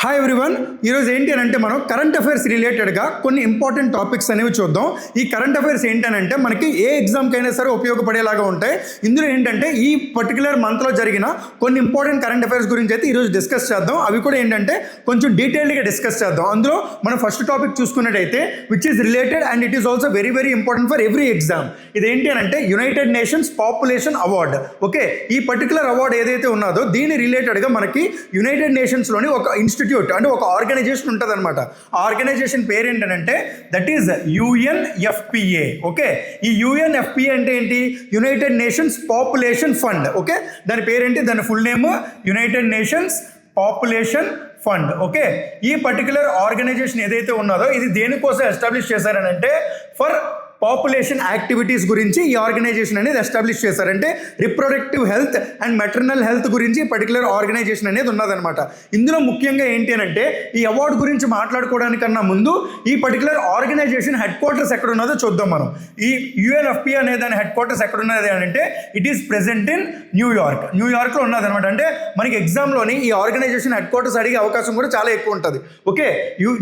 Hi everyone, ఈరోజు ఏంటి అని అంటే మనం కరెంట్ అఫైర్స్ రిలేటెడ్గా కొన్ని ఇంపార్టెంట్ టాపిక్స్ అనేవి చూద్దాం. ఈ కరెంట్ అఫైర్స్ ఏంటంటే మనకి ఏ ఎగ్జామ్కైనా సరే ఉపయోగపడేలాగా ఉంటాయి. ఇందులో ఏంటంటే ఈ పర్టికులర్ మంత్లో జరిగిన కొన్ని ఇంపార్టెంట్ కరెంట్ అఫైర్స్ గురించి అయితే ఈరోజు డిస్కస్ చేద్దాం. అవి కూడా ఏంటంటే కొంచెం డీటెయిల్డ్గా డిస్కస్ చేద్దాం. అందులో మనం ఫస్ట్ టాపిక్ చూసుకున్నట్టయితే which is related and it is also very very important for every exam. ఇది ఏంటి అని అంటే United Nations population award. Okay, ఈ పర్టికులర్ అవార్డ్ ఏదైతే ఉన్నదో దీని రిలేటెడ్గా మనకి యునైటెడ్ నేషన్స్లోని ఒక ఇన్స్టిట్యూట్ అంటే ఒక ఆర్గనైజేషన్ ఉంటుంది అనమాట. ఆ ఆర్గనైజేషన్ పేరు ఏంటంటే దట్ ఈస్ UNFPA. ఓకే, ఈ UNFPA అంటే ఏంటి? United Nations Population Fund. Okay, దాని పేరేంటి? దాని full name United Nations Population Fund. Okay, ఈ పర్టికులర్ ఆర్గనైజేషన్ ఏదైతే ఉన్నదో ఇది దేనికోసం ఎస్టాబ్లిష్ చేశారనంటే ఫర్ పాపులేషన్ యాక్టివిటీస్ గురించి ఈ ఆర్గనైజేషన్ అనేది ఎస్టాబ్లిష్ చేశారంటే reproductive health and maternal health గురించి పర్టికులర్ ఆర్గనైజేషన్ అనేది ఉన్నదనమాట. ఇందులో ముఖ్యంగా ఏంటి అంటే ఈ అవార్డు గురించి మాట్లాడుకోవడానికన్నా ముందు ఈ పర్టికులర్ ఆర్గనైజేషన్ హెడ్ క్వార్టర్స్ ఎక్కడ ఉన్నదో చూద్దాం మనం. ఈ UNFPA అనే దాని హెడ్ క్వార్టర్స్ ఎక్కడ ఉన్నది అంటే ఇట్ ఈస్ ప్రెసెంట్ ఇన్ న్యూయార్క్లో ఉన్నదనమాట. అంటే మనకి ఎగ్జామ్లోని ఈ ఆర్గనైజేషన్ హెడ్ క్వార్టర్స్ అడిగే అవకాశం కూడా చాలా ఎక్కువ ఉంటుంది. ఓకే,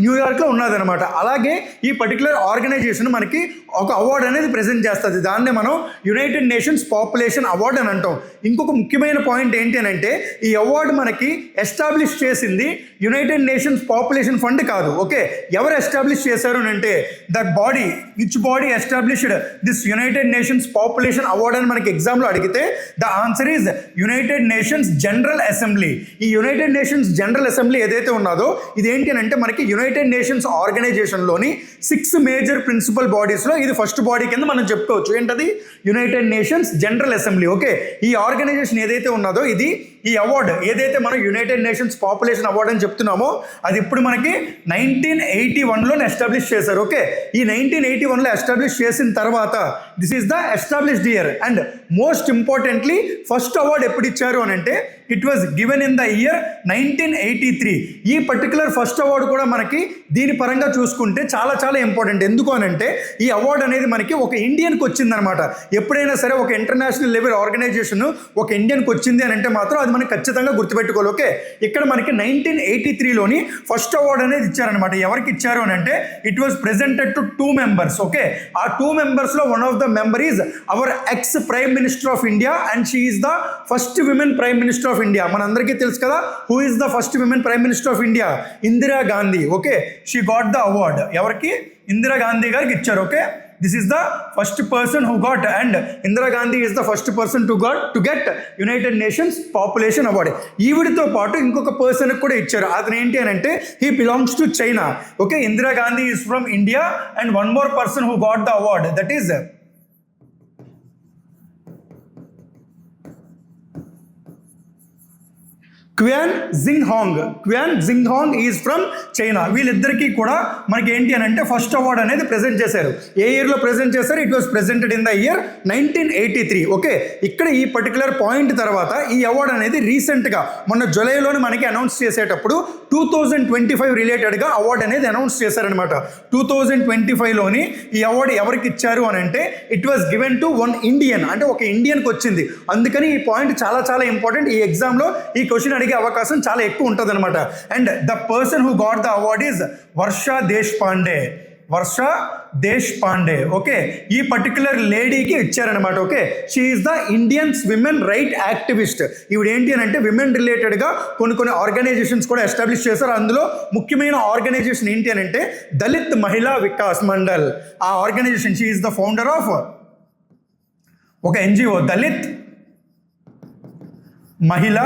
న్యూయార్క్లో ఉన్నదనమాట. అలాగే ఈ పర్టికులర్ ఆర్గనైజేషన్ మనకి ఒక అవార్డు అనేది ప్రెజెంట్ చేస్తుంది. దాన్నే మనం యునైటెడ్ నేషన్స్ పాపులేషన్ అవార్డు అని అంటాం. ఇంకొక ముఖ్యమైన పాయింట్ ఏంటి అని అంటే ఈ అవార్డు మనకి ఎస్టాబ్లిష్ చేసింది యునైటెడ్ నేషన్స్ పాపులేషన్ ఫండ్ కాదు. ఓకే, ఎవరు ఎస్టాబ్లిష్ చేశారు అని అంటే that body, which body established this United Nations population award అని మనకి ఎగ్జామ్లో అడిగితే the answer is United Nations General assembly. ఈ యునైటెడ్ నేషన్స్ జనరల్ అసెంబ్లీ ఏదైతే ఉన్నదో ఇది ఏంటి అని అంటే మనకి యునైటెడ్ నేషన్స్ ఆర్గనైజేషన్లోని 6 మేజర్ ప్రిన్సిపల్ బాడీస్లో ఇది ఫస్ట్ బాడీ కింద మనం చెప్పుకోవచ్చు. ఏంటది? United Nations General assembly. Okay, ఈ ఆర్గనైజేషన్ ఏదైతే ఉన్నదో ఇది ఈ అవార్డు ఏదైతే మనం యునైటెడ్ నేషన్స్ పాపులేషన్ అవార్డు అని చెప్తున్నామో అది ఇప్పుడు మనకి 1981లో ఎస్టాబ్లిష్ చేశారు. ఓకే, ఈ 1981లో ఎస్టాబ్లిష్ చేసిన తర్వాత this is the established year. And most importantly first award ఎప్పుడు ఇచ్చారు అని అంటే it was given in the year 1983. ఈ పర్టికులర్ ఫస్ట్ అవార్డు కూడా మనకి దీని పరంగా చూసుకుంటే చాలా చాలా ఇంపార్టెంట్. ఎందుకు అని అంటే ఈ అవార్డు అనేది మనకి ఒక ఇండియన్కి వచ్చిందనమాట. ఎప్పుడైనా సరే ఒక ఇంటర్నేషనల్ లెవెల్ ఆర్గనైజేషన్ ఒక ఇండియన్కి వచ్చింది అని అంటే మాత్రం అది మనకి ఖచ్చితంగా గుర్తుపెట్టుకోవాలి. ఓకే, ఇక్కడ మనకి 1983లోని ఫస్ట్ అవార్డు అనేది ఇచ్చారనమాట. ఎవరికి ఇచ్చారు అని అంటే it was presented to 2 members. Okay, ఆ 2 members one of the member is our X prime minister of India and she is the first women prime minister of India. మనందరికీ తెలుసు కదా who is the first women prime minister of India? Indira Gandhi. Okay, she got the award. ఎవరికి? ఇందిరా గాంధీ గారికి ఇచ్చారు. Okay, this is the first person who got, and Indira Gandhi is the first person to get United Nations Population Award. ఈవిడితో పాటు ఇంకొక person కూడా ఇచ్చారు. అతను ఏంటి అని అంటే he belongs to China. Okay, Indira Gandhi is from India and one more person who got the award, that is Qian Xinzhong is from China. వీళ్ళిద్దరికీ కూడా మనకి ఏంటి అని అంటే ఫస్ట్ అవార్డ్ అనేది ప్రెజెంట్ చేశారు. ఏ ఇయర్లో ప్రెజెంట్ చేశారు? It was presented in the year 1983. Okay, ఇక్కడ ఈ పర్టికులర్ పాయింట్ తర్వాత ఈ అవార్డు అనేది రీసెంట్గా మొన్న జూలైలోనే మనకి అనౌన్స్ చేసేటప్పుడు 2025 రిలేటెడ్గా అవార్డు అనేది అనౌన్స్ చేశారనమాట. 2025లోని ఈ అవార్డు ఎవరికి ఇచ్చారు అని అంటే it was given to one Indian, అంటే ఒక ఇండియన్కి వచ్చింది. అందుకని ఈ పాయింట్ చాలా చాలా ఇంపార్టెంట్. ఈ ఎగ్జామ్లో ఈ క్వశ్చన్ అడిగే అవకాశం చాలా ఎక్కువ ఉంటుంది అనమాట. And the person who got the award is వర్షా దేశ్ పాండే. ఓకే, ఈ పర్టికులర్ లేడీకి ఇచ్చారనమాట. Okay, she is the Indians women right activist. ఇవి ఏంటి అని అంటే విమెన్ రిలేటెడ్గా కొన్ని ఆర్గనైజేషన్స్ కూడా ఎస్టాబ్లిష్ చేశారు. అందులో ముఖ్యమైన ఆర్గనైజేషన్ ఏంటి అని అంటే దళిత్ మహిళా వికాస్ మండల్. ఆ organisation she is the founder of ఒక NGO దళిత్ మహిళా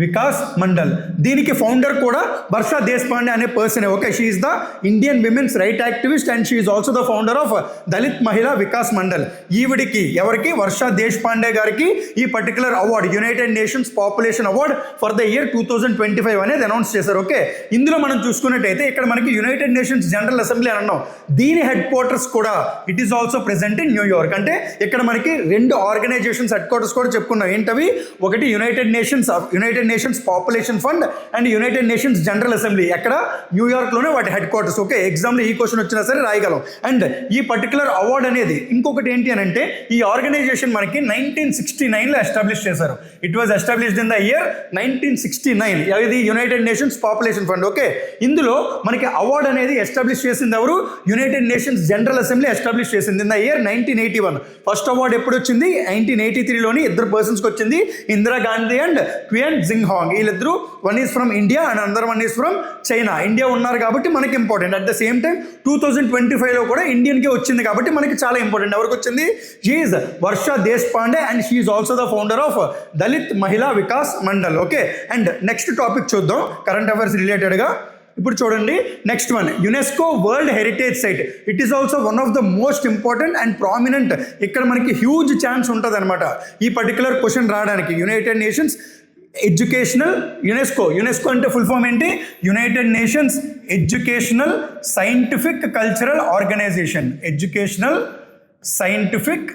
వికాస్ మండల్. దీనికి ఫౌండర్ కూడా వర్షా దేశపాండే అనే person. Okay, she is the Indian women's right activist and she is also the founder of Dalit Mahila Vikas Mandal. ఈవిడికి ఎవరికి? వర్షా దేశపాండే గారికి ఈ particular award United Nations population award for the year 2025 అనేది announce చేశారు. ఓకే, ఇందులో మనం చూసుకున్నట్టయితే ఇక్కడ మనకి యునైటెడ్ నేషన్స్ జనరల్ అసెంబ్లీ అని అన్నాం. దీని హెడ్ క్వార్టర్స్ కూడా it is also present in New York. అంటే ఇక్కడ మనకి 2 ఆర్గనైజేషన్స్ హెడ్ క్వార్టర్స్ కూడా చెప్పుకున్నాం. ఏంటవి? ఒకటి United United Nations Population fund and United Nations General assembly. ఎక్కడ? న్యూయార్క్లోనే వాటి హెడ్ క్వార్టర్స్. ఓకే, ఎగ్జామ్లో ఈ క్వశ్చన్ వచ్చినా సరే రాయగలం. అండ్ ఈ పర్టికులర్ అవార్డ్ అనేది ఇంకొకటి ఏంటి అని అంటే ఈ ఆర్గనైజేషన్ మనకి 1969లో ఎస్టాబ్లిష్ చేశారు. It was established in the year 1969. ఇది United Nations Population Fund. Okay, ఇందులో మనకి అవార్డ్ అనేది ఎస్టాబ్లిష్ చేసింది ఎవరు? United Nations General Assembly establish చేసింది in the year 1981. First award ఎప్పుడు వచ్చింది? 1983లోని ఇద్దరు పర్సన్స్కి వచ్చింది, Indira Gandhi and Qian Xinzhong. వీళ్ళిద్దరూ one is from India and అందర్ one is from China. India ఉన్నారు కాబట్టి మనకి important. At the same time 2025లో కూడా ఇండియన్కే వచ్చింది కాబట్టి మనకి చాలా ఇంపార్టెంట్. ఎవరికి వచ్చింది? She is Varsha Deshpande and she is also the founder of Dalit Mahila Vikas Mandal. Okay, and next topic చూద్దాం కరెంట్ అఫైర్స్ రిలేటెడ్గా. ఇప్పుడు చూడండి next one, UNESCO world heritage site. It is also one of the most important and prominent. ఇక్కడ మనకి huge chance ఉంటుంది అనమాట ఈ particular question రావడానికి. యునైటెడ్ నేషన్స్ ఎడ్యుకేషనల్ యునెస్కో అంటే ఫుల్ ఫామ్ ఏంటి? United Nations educational scientific cultural organisation. Educational scientific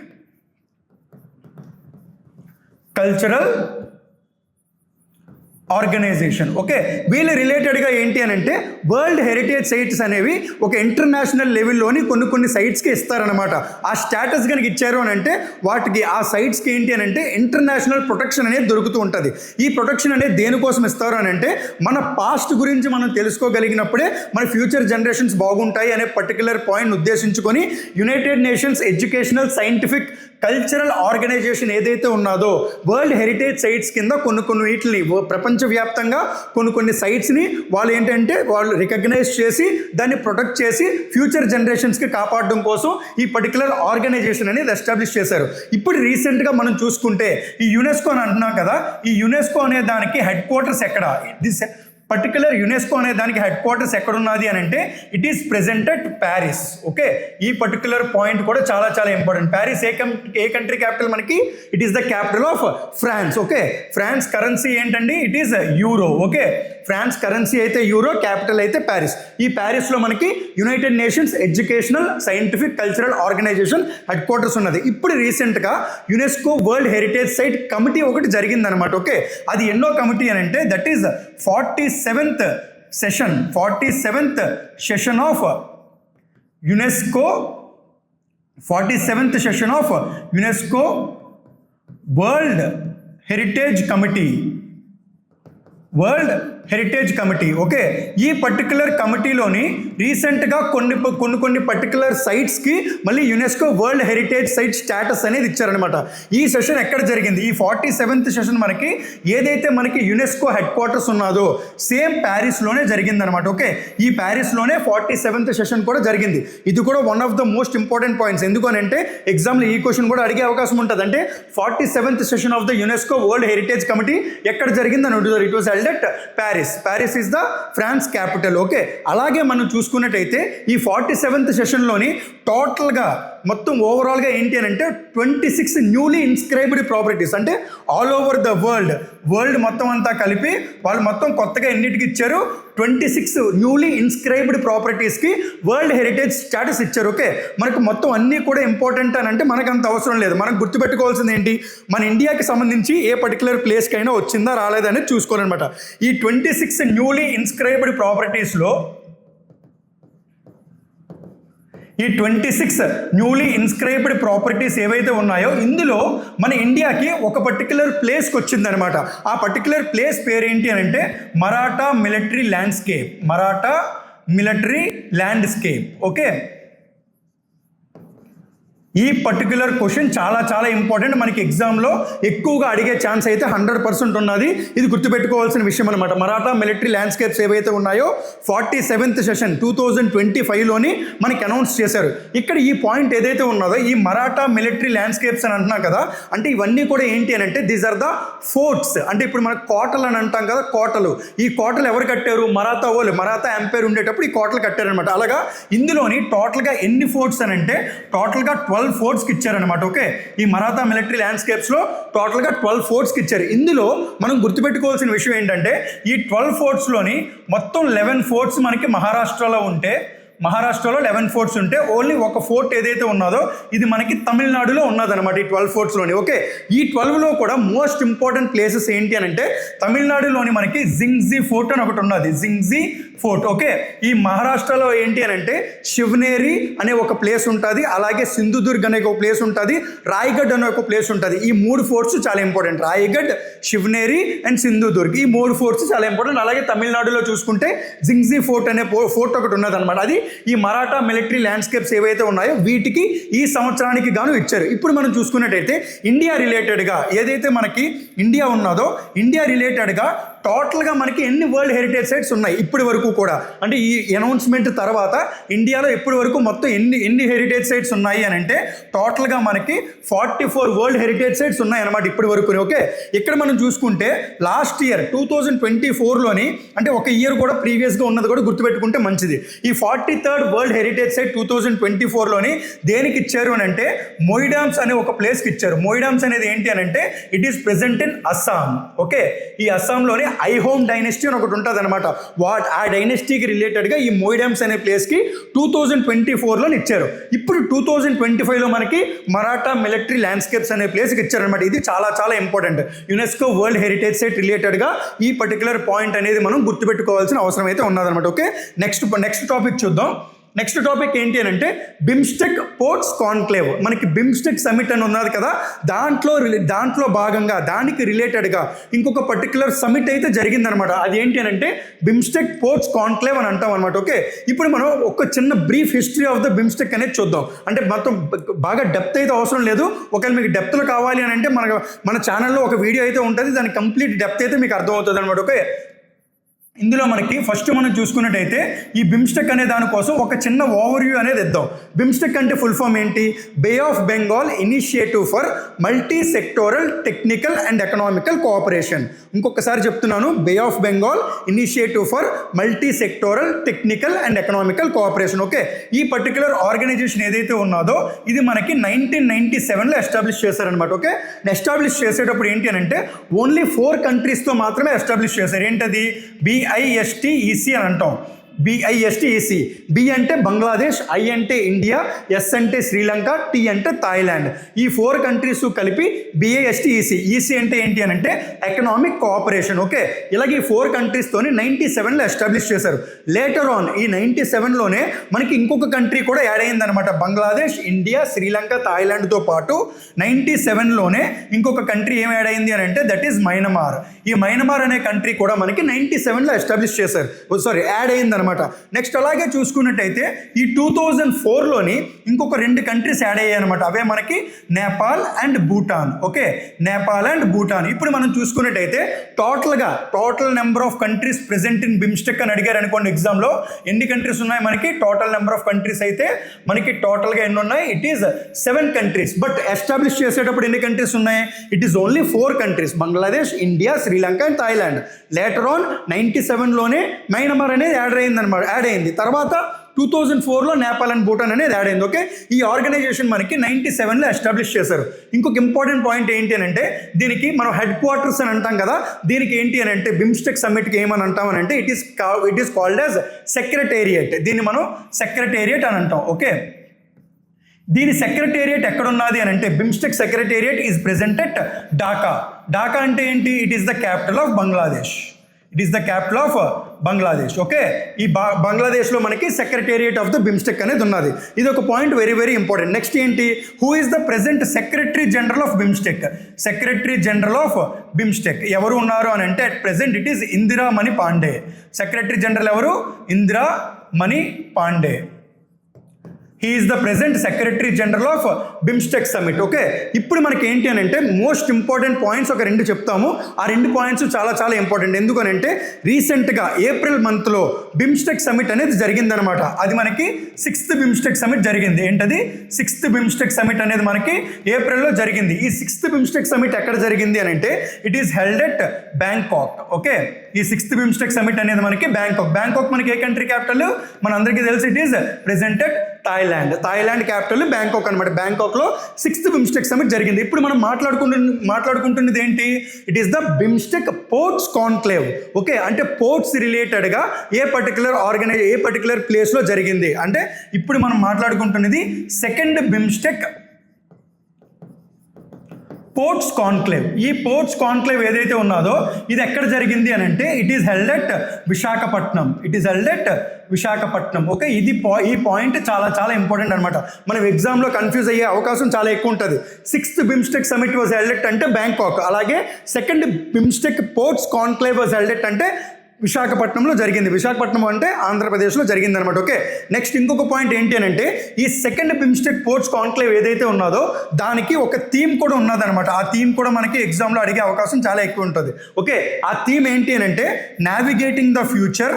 cultural organisation. Okay, వీళ్ళు రిలేటెడ్గా ఏంటి అని అంటే వరల్డ్ హెరిటేజ్ సైట్స్ అనేవి ఒక ఇంటర్నేషనల్ లెవెల్లోని కొన్ని సైట్స్కి ఇస్తారనమాట. ఆ స్టేటస్ కనుక ఇచ్చారు అని అంటే వాటికి ఆ సైట్స్కి ఏంటి అని అంటే ఇంటర్నేషనల్ ప్రొటెక్షన్ అనేది దొరుకుతూ ఉంటుంది. ఈ ప్రొటెక్షన్ అనేది దేనికోసం ఇస్తారు అని అంటే మన పాస్ట్ గురించి మనం తెలుసుకోగలిగినప్పుడే మన ఫ్యూచర్ జనరేషన్స్ బాగుంటాయి అనే పర్టికులర్ పాయింట్ ఉద్దేశించుకొని United Nations educational scientific cultural Organisation ఏదైతే ఉన్నదో వరల్డ్ హెరిటేజ్ సైట్స్ కింద కొన్ని వీటిని ప్రపంచవ్యాప్తంగా కొన్ని సైట్స్ని వాళ్ళు ఏంటంటే వాళ్ళు రికగ్నైజ్ చేసి దాన్ని ప్రొటెక్ట్ చేసి ఫ్యూచర్ జనరేషన్స్కి కాపాడడం కోసం ఈ పర్టికులర్ ఆర్గనైజేషన్ అనేది ఎస్టాబ్లిష్ చేశారు. ఇప్పుడు రీసెంట్గా మనం చూసుకుంటే ఈ యునెస్కో అని అంటున్నాం కదా, ఈ యునెస్కో అనే దానికి హెడ్ క్వార్టర్స్ ఎక్కడ? దిస్ పర్టికులర్ యునెస్కో అనే దానికి హెడ్ క్వార్టర్స్ ఎక్కడున్నది అని అంటే it is present at Paris. Okay, ఈ పర్టికులర్ పాయింట్ కూడా చాలా ఇంపార్టెంట్. ప్యారిస్ ఏ కంట్రీ క్యాపిటల్ మనకి? It is the capital of France. Okay, France currency ఏంటండి? It is euro. Okay, France currency అయితే యూరో, క్యాపిటల్ అయితే ప్యారిస్. ఈ ప్యారిస్లో మనకి United Nations educational scientific cultural Organisation headquarters ఉన్నది. ఇప్పుడు రీసెంట్గా UNESCO world heritage site committee ఒకటి జరిగిందనమాట. ఓకే, అది ఎన్నో కమిటీ అని అంటే that is 47th session of UNESCO 47th session of UNESCO world heritage committee. Okay, ఈ పర్టికులర్ కమిటీలోని రీసెంట్గా కొన్ని పర్టికులర్ సైట్స్కి మళ్ళీ UNESCO world heritage site status అనేది ఇచ్చారనమాట. ఈ సెషన్ ఎక్కడ జరిగింది? ఈ 47th సెషన్ మనకి ఏదైతే మనకి యునెస్కో హెడ్ క్వార్టర్స్ ఉన్నదో సేమ్ ప్యారిస్లోనే జరిగిందనమాట. ఓకే, ఈ ప్యారిస్లోనే 47th సెషన్ కూడా జరిగింది. ఇది కూడా one of the most important points. ఎందుకు అని అంటే ఎగ్జామ్లో ఈ క్వశ్చన్ కూడా అడిగే అవకాశం ఉంటుంది. అంటే 47th session of the UNESCO world heritage committee ఎక్కడ జరిగిందని అడుగుతారు. It was held at Paris is the France capital. Okay, అలాగే మనం చూసుకున్నట్టయితే ఈ 47th సెషన్లోని టోటల్గా మొత్తం ఓవరాల్గా ఏంటి అని అంటే 26 న్యూలీ ఇన్స్క్రైబ్డ్ ప్రాపర్టీస్, అంటే ఆల్ ఓవర్ ద వరల్డ్ మొత్తం అంతా కలిపి వాళ్ళు మొత్తం కొత్తగా ఎన్నిటికి ఇచ్చారు? 26 న్యూలీ ఇన్స్క్రైబ్డ్ ప్రాపర్టీస్కి వరల్డ్ హెరిటేజ్ స్టేటస్ ఇచ్చారు. ఓకే, మనకు మొత్తం అన్నీ కూడా ఇంపార్టెంట్ అని అంటే మనకు అంత అవసరం లేదు. మనం గుర్తుపెట్టుకోవాల్సింది ఏంటి? మన ఇండియాకి సంబంధించి ఏ పర్టికులర్ ప్లేస్కైనా వచ్చిందా రాలేదా అనేది చూసుకోవాలన్నమాట. ఈ 26 న్యూలీ ఇన్స్క్రైబ్డ్ ప్రాపర్టీస్లో ఈ 26 న్యూలీ ఇన్స్క్రైబ్డ్ ప్రాపర్టీస్ ఏవైతే ఉన్నాయో ఇందులో మన ఇండియాకి ఒక పర్టికులర్ ప్లేస్కి వచ్చిందనమాట. ఆ పర్టికులర్ ప్లేస్ పేరేంటి అని అంటే మరాఠా మిలిటరీ ల్యాండ్స్కేప్. ఓకే, ఈ పర్టికులర్ క్వశ్చన్ చాలా ఇంపార్టెంట్. మనకి ఎగ్జామ్లో ఎక్కువగా అడిగే ఛాన్స్ అయితే 100% ఉన్నది. ఇది గుర్తుపెట్టుకోవాల్సిన విషయం అనమాట. మరాఠా మిలిటరీ ల్యాండ్స్కేప్స్ ఏవైతే ఉన్నాయో 47th సెషన్ 2025లోని మనకి అనౌన్స్ చేశారు. ఇక్కడ ఈ పాయింట్ ఏదైతే ఉన్నదో ఈ మరాఠా మిలిటరీ ల్యాండ్స్కేప్స్ అని అంటున్నాం కదా, అంటే ఇవన్నీ కూడా ఏంటి అని అంటే దీస్ ఆర్ ద ఫోర్ట్స్. అంటే ఇప్పుడు మనకు కోటలు అని అంటాం కదా, కోటలు. ఈ కోటలు ఎవరు కట్టారు? మరాఠా ఎంపైర్ ఉండేటప్పుడు ఈ కోటలు కట్టారనమాట. అలాగా ఇందులోని టోటల్గా ఎన్ని ఫోర్ట్స్ అని అంటే టోటల్గా 12 ఫోర్ట్స్కి ఇచ్చారనమాట. ఓకే, ఈ మరాఠా మిలిటరీ ల్యాండ్స్కేప్స్లో టోటల్గా 12 ఫోర్ట్స్కి ఇచ్చారు. ఇందులో మనం గుర్తుపెట్టుకోవాల్సిన విషయం ఏంటంటే ఈ 12 ఫోర్ట్స్లోని మొత్తం 11 ఫోర్ట్స్ మనకి మహారాష్ట్రలో ఉంటే మహారాష్ట్రలో 11 ఫోర్ట్స్ ఉంటే ఓన్లీ ఒక ఫోర్ట్ ఏదైతే ఉన్నదో ఇది మనకి తమిళనాడులో ఉన్నదన్నమాట ఈ 12 ఫోర్ట్స్లోని. ఓకే, ఈ 12లో కూడా మోస్ట్ ఇంపార్టెంట్ ప్లేసెస్ ఏంటి అని అంటే తమిళనాడులోని మనకి జింగ్జీ ఫోర్ట్ అని ఒకటి ఉన్నది, జింగ్జీ ఫోర్ట్. ఓకే, ఈ మహారాష్ట్రలో ఏంటి అని అంటే శివనేరి అనే ఒక ప్లేస్ ఉంటుంది, అలాగే సింధుదుర్గ్ అనే ఒక ప్లేస్ ఉంటుంది, రాయగఢ్ అనే ఒక ప్లేస్ ఉంటుంది. ఈ 3 ఫోర్ట్స్ చాలా ఇంపార్టెంట్, రాయగఢ్, శివనేరి అండ్ సింధుదుర్గ్. ఈ 3 ఫోర్ట్స్ చాలా ఇంపార్టెంట్. అలాగే తమిళనాడులో చూసుకుంటే జింగ్జీ ఫోర్ట్ అనే ఫోర్ట్ ఒకటి ఉన్నది అనమాట. అది ఈ మరాఠా మిలిటరీ ల్యాండ్స్కేప్స్ ఏవైతే ఉన్నాయో వీటికి ఈ సంవత్సరానికి గాను ఇచ్చారు. ఇప్పుడు మనం చూసుకున్నట్టయితే ఇండియా రిలేటెడ్గా ఏదైతే మనకి ఇండియా ఉన్నదో ఇండియా రిలేటెడ్గా టోటల్గా మనకి ఎన్ని వరల్డ్ హెరిటేజ్ సైట్స్ ఉన్నాయి ఇప్పటి వరకు కూడా, అంటే ఈ అనౌన్స్మెంట్ తర్వాత ఇండియాలో ఇప్పటి వరకు మొత్తం ఎన్ని హెరిటేజ్ సైట్స్ ఉన్నాయి అని అంటే టోటల్గా మనకి 44 వరల్డ్ హెరిటేజ్ సైట్స్ ఉన్నాయి అనమాట ఇప్పటి వరకు. ఓకే, ఇక్కడ మనం చూసుకుంటే లాస్ట్ ఇయర్ 2024లోని అంటే ఒక ఇయర్ కూడా ప్రీవియస్గా ఉన్నది కూడా గుర్తుపెట్టుకుంటే మంచిది. ఈ 43rd వరల్డ్ హెరిటేజ్ సైట్ 2024లోని దేనికి ఇచ్చారు అని అంటే మొయిడామ్స్ అనే ఒక ప్లేస్కి ఇచ్చారు. మొయిడామ్స్ అనేది ఏంటి అని అంటే it is present in Assam. Okay, ఈ అస్సాంలోని ఐహోమ్ డైనెస్టీ అని ఒకటి ఉంటుంది అనమాట. ఆ డైనెస్టీకి రిలేటెడ్గా ఈ మొయిడామ్స్ అనే ప్లేస్కి 2024లో ఇచ్చారు. ఇప్పుడు 2025లో మనకి మరాఠా మిలిటరీ ల్యాండ్స్కేప్స్ అనే ప్లేస్కి ఇచ్చారనమాట. ఇది చాలా చాలా important. UNESCO world heritage site రిలేటెడ్గా ఈ పర్టికులర్ పాయింట్ అనేది మనం గుర్తుపెట్టుకోవాల్సిన అవసరం అయితే ఉన్నదనమాట. ఓకే, నెక్స్ట్ టాపిక్ చూద్దాం. నెక్స్ట్ టాపిక్ ఏంటి అని అంటే బిమ్స్టెక్ పోర్ట్స్ కాన్క్లేవ్. మనకి బిమ్స్టెక్ సమిట్ అని ఉన్నది కదా, దాంట్లో భాగంగా దానికి రిలేటెడ్గా ఇంకొక పర్టికులర్ సమిట్ అయితే జరిగిందనమాట. అది ఏంటి అని అంటే బిమ్స్టెక్ పోర్ట్స్ కాన్క్లేవ్ అని అంటాం అనమాట. ఓకే, ఇప్పుడు మనం ఒక చిన్న brief history of the BIMSTEC అనేది చూద్దాం. అంటే మొత్తం బాగా డెప్త్ అయితే అవసరం లేదు. ఒకవేళ మీకు డెప్త్లో కావాలి అని అంటే మన ఛానల్లో ఒక వీడియో అయితే ఉంటుంది, దాని కంప్లీట్ డెప్త్ అయితే మీకు అర్థమవుతుంది అనమాట. ఓకే, ఇందులో మనకి ఫస్ట్ మనం చూసుకున్నట్టయితే ఈ బిమ్స్టెక్ అనే దానికోసం ఒక చిన్న ఓవర్వ్యూ అనేది ఇద్దాం. బిమ్స్టెక్ అంటే ఫుల్ ఫామ్ ఏంటి? Bay of Bengal Initiative for Multi Sectoral Technical and economical Cooperation. ఇంకొకసారి చెప్తున్నాను, Bay of Bengal Initiative for Multi Sectoral Technical and economical Cooperation. Okay, ఈ పర్టికులర్ ఆర్గనైజేషన్ ఏదైతే ఉన్నదో ఇది మనకి 1997లో ఎస్టాబ్లిష్ చేశారనమాట. ఓకే, ఎస్టాబ్లిష్ చేసేటప్పుడు ఏంటి అని అంటే ఓన్లీ 4 కంట్రీస్తో మాత్రమే ఎస్టాబ్లిష్ చేశారు. ఏంటది? BISTEC అని అంటాం. BISTEC. బి అంటే బంగ్లాదేశ్, ఐ అంటే ఇండియా, ఎస్ అంటే శ్రీలంక, టీ అంటే థాయిలాండ్. ఈ 4 కంట్రీస్ కలిపి BISTEC. ఈసీ అంటే ఏంటి అని అంటే ఎకనామిక్ కోఆపరేషన్. ఓకే, ఇలాగ ఈ 4 కంట్రీస్తోని 97లో ఎస్టాబ్లిష్ చేశారు. లేటర్ ఆన్ ఈ 97లోనే మనకి ఇంకొక కంట్రీ కూడా యాడ్ అయిందనమాట. బంగ్లాదేశ్, ఇండియా, శ్రీలంక, థాయిలాండ్తో పాటు 97లోనే ఇంకొక కంట్రీ ఏం యాడ్ అయింది అని అంటే దట్ ఈస్ మయన్మార్. ఈ మయన్మార్ అనే కంట్రీ కూడా మనకి 97లో ఎస్టాబ్లిష్ చేశారు, యాడ్ అయిందనమాట. నెక్స్ట్ అలాగే చూసుకున్నట్టయితే ఈ 2004లోని ఇంకొక 2 కంట్రీస్ యాడ్ అయ్యాయి అనమాట. అవే మనకి Nepal and Bhutan. Okay, Nepal and Bhutan. ఇప్పుడు మనం చూసుకున్నట్టయితే total number of countries present in BIMSTEC అని అడిగారు అనుకోండి ఎగ్జామ్లో, ఎన్ని కంట్రీస్ ఉన్నాయి మనకి? టోటల్ నెంబర్ ఆఫ్ కంట్రీస్ అయితే మనకి టోటల్గా ఎన్ని ఉన్నాయి? It is 7 countries. But establish చేసేటప్పుడు ఎన్ని కంట్రీస్ ఉన్నాయి? It is only 4 countries, Bangladesh, India, Sri Lanka and Thailand. Later on 97లోనే మయన్మార్ అనేది యాడ్ అయింది. తర్వాత 2004లో నేపాల్ అండ్ భూటాన్ అనేది యాడ్ అయింది. ఓకే, ఈ ఆర్గనైజేషన్ మనకి 97లో ఎస్టాబ్లిష్ చేశారు. ఇంకొక ఇంపార్టెంట్ పాయింట్ ఏంటి అని అంటే దీనికి మనం హెడ్ క్వార్టర్స్ అని అంటాం కదా, దీనికి ఏంటి అని అంటే బిమ్స్టెక్ సమ్మిట్కి ఏమని అంటాం అని అంటే it is called as secretariat. దీన్ని మనం సెక్రటేరియట్ అని అంటాం. ఓకే, దీని సెక్రటేరియట్ ఎక్కడున్నది అని అంటే BIMSTEC secretariat is present at Dhaka. Dhaka అంటే ఏంటి? It is the capital of Bangladesh. Okay, ఈ బంగ్లాదేశ్లో మనకి సెక్రటేరియట్ ఆఫ్ ద బిమ్స్టెక్ అనేది ఉన్నది. ఇది ఒక point very very important. Next ఏంటి? Who is the present secretary general of BIMSTEC? Secretary general of BIMSTEC ఎవరు ఉన్నారు అని అంటే at present it is Indira Mani Pandey. Secretary general ఎవరు? Indira Mani Pandey. He is the present secretary general of BIMSTEC summit. Okay, ఇప్పుడు మనకి ఏంటి అని అంటే మోస్ట్ ఇంపార్టెంట్ పాయింట్స్ ఒక 2 చెప్తాము. ఆ 2 పాయింట్స్ చాలా చాలా ఇంపార్టెంట్. ఎందుకనంటే రీసెంట్గా ఏప్రిల్ మంత్లో బిమ్స్టెక్ సమిట్ అనేది జరిగిందనమాట. అది మనకి 6th బిమ్స్టెక్ సమిట్ జరిగింది. ఏంటది? 6th బిమ్స్టెక్ సమిట్ అనేది మనకి ఏప్రిల్లో జరిగింది. ఈ 6th బిమ్స్టెక్ సమిట్ ఎక్కడ జరిగింది అని అంటే it is held at Bangkok. Okay, ఈ 6th బిమ్స్టెక్ సమిట్ అనేది మనకి బ్యాంకాక్ మనకి ఏ కంట్రీ క్యాపిటల్? మన అందరికీ తెలుసు, it is present at Thailand. Thailand capital Bangkok అనమాట. బ్యాంకాక్లో 6th బిమ్స్టెక్ సమిట్ జరిగింది. ఇప్పుడు మనం మాట్లాడుకుంటున్నది ఏంటి? It is the BIMSTEC ports conclave. Okay, అంటే పోర్ట్స్ రిలేటెడ్గా ఏ పర్టికులర్ ప్లేస్లో జరిగింది అంటే ఇప్పుడు మనం మాట్లాడుకుంటున్నది 2nd బిమ్స్టెక్ పోర్ట్స్ కాన్క్లేవ్. ఈ పోర్ట్స్ కాన్క్లేవ్ ఏదైతే ఉన్నదో ఇది ఎక్కడ జరిగింది అని అంటే it is held at Visakhapatnam. Okay, ఈ పాయింట్ చాలా చాలా ఇంపార్టెంట్ అనమాట. మనం ఎగ్జామ్లో కన్ఫ్యూజ్ అయ్యే అవకాశం చాలా ఎక్కువ ఉంటుంది. 6th BIMSTEC summit was held at అంటే బ్యాంకాక్, అలాగే 2nd BIMSTEC ports conclave was held at అంటే విశాఖపట్నంలో జరిగింది. విశాఖపట్నం అంటే ఆంధ్రప్రదేశ్లో జరిగింది అనమాట. ఓకే, నెక్స్ట్ ఇంకొక పాయింట్ ఏంటి అని అంటే ఈ 2nd బిమ్స్టెక్ పోర్ట్స్ కాన్క్లేవ్ ఏదైతే ఉన్నదో దానికి ఒక థీమ్ కూడా ఉన్నదనమాట. ఆ థీమ్ కూడా మనకి ఎగ్జామ్లో అడిగే అవకాశం చాలా ఎక్కువ ఉంటుంది. ఓకే, ఆ థీమ్ ఏంటి అని అంటే navigating the future.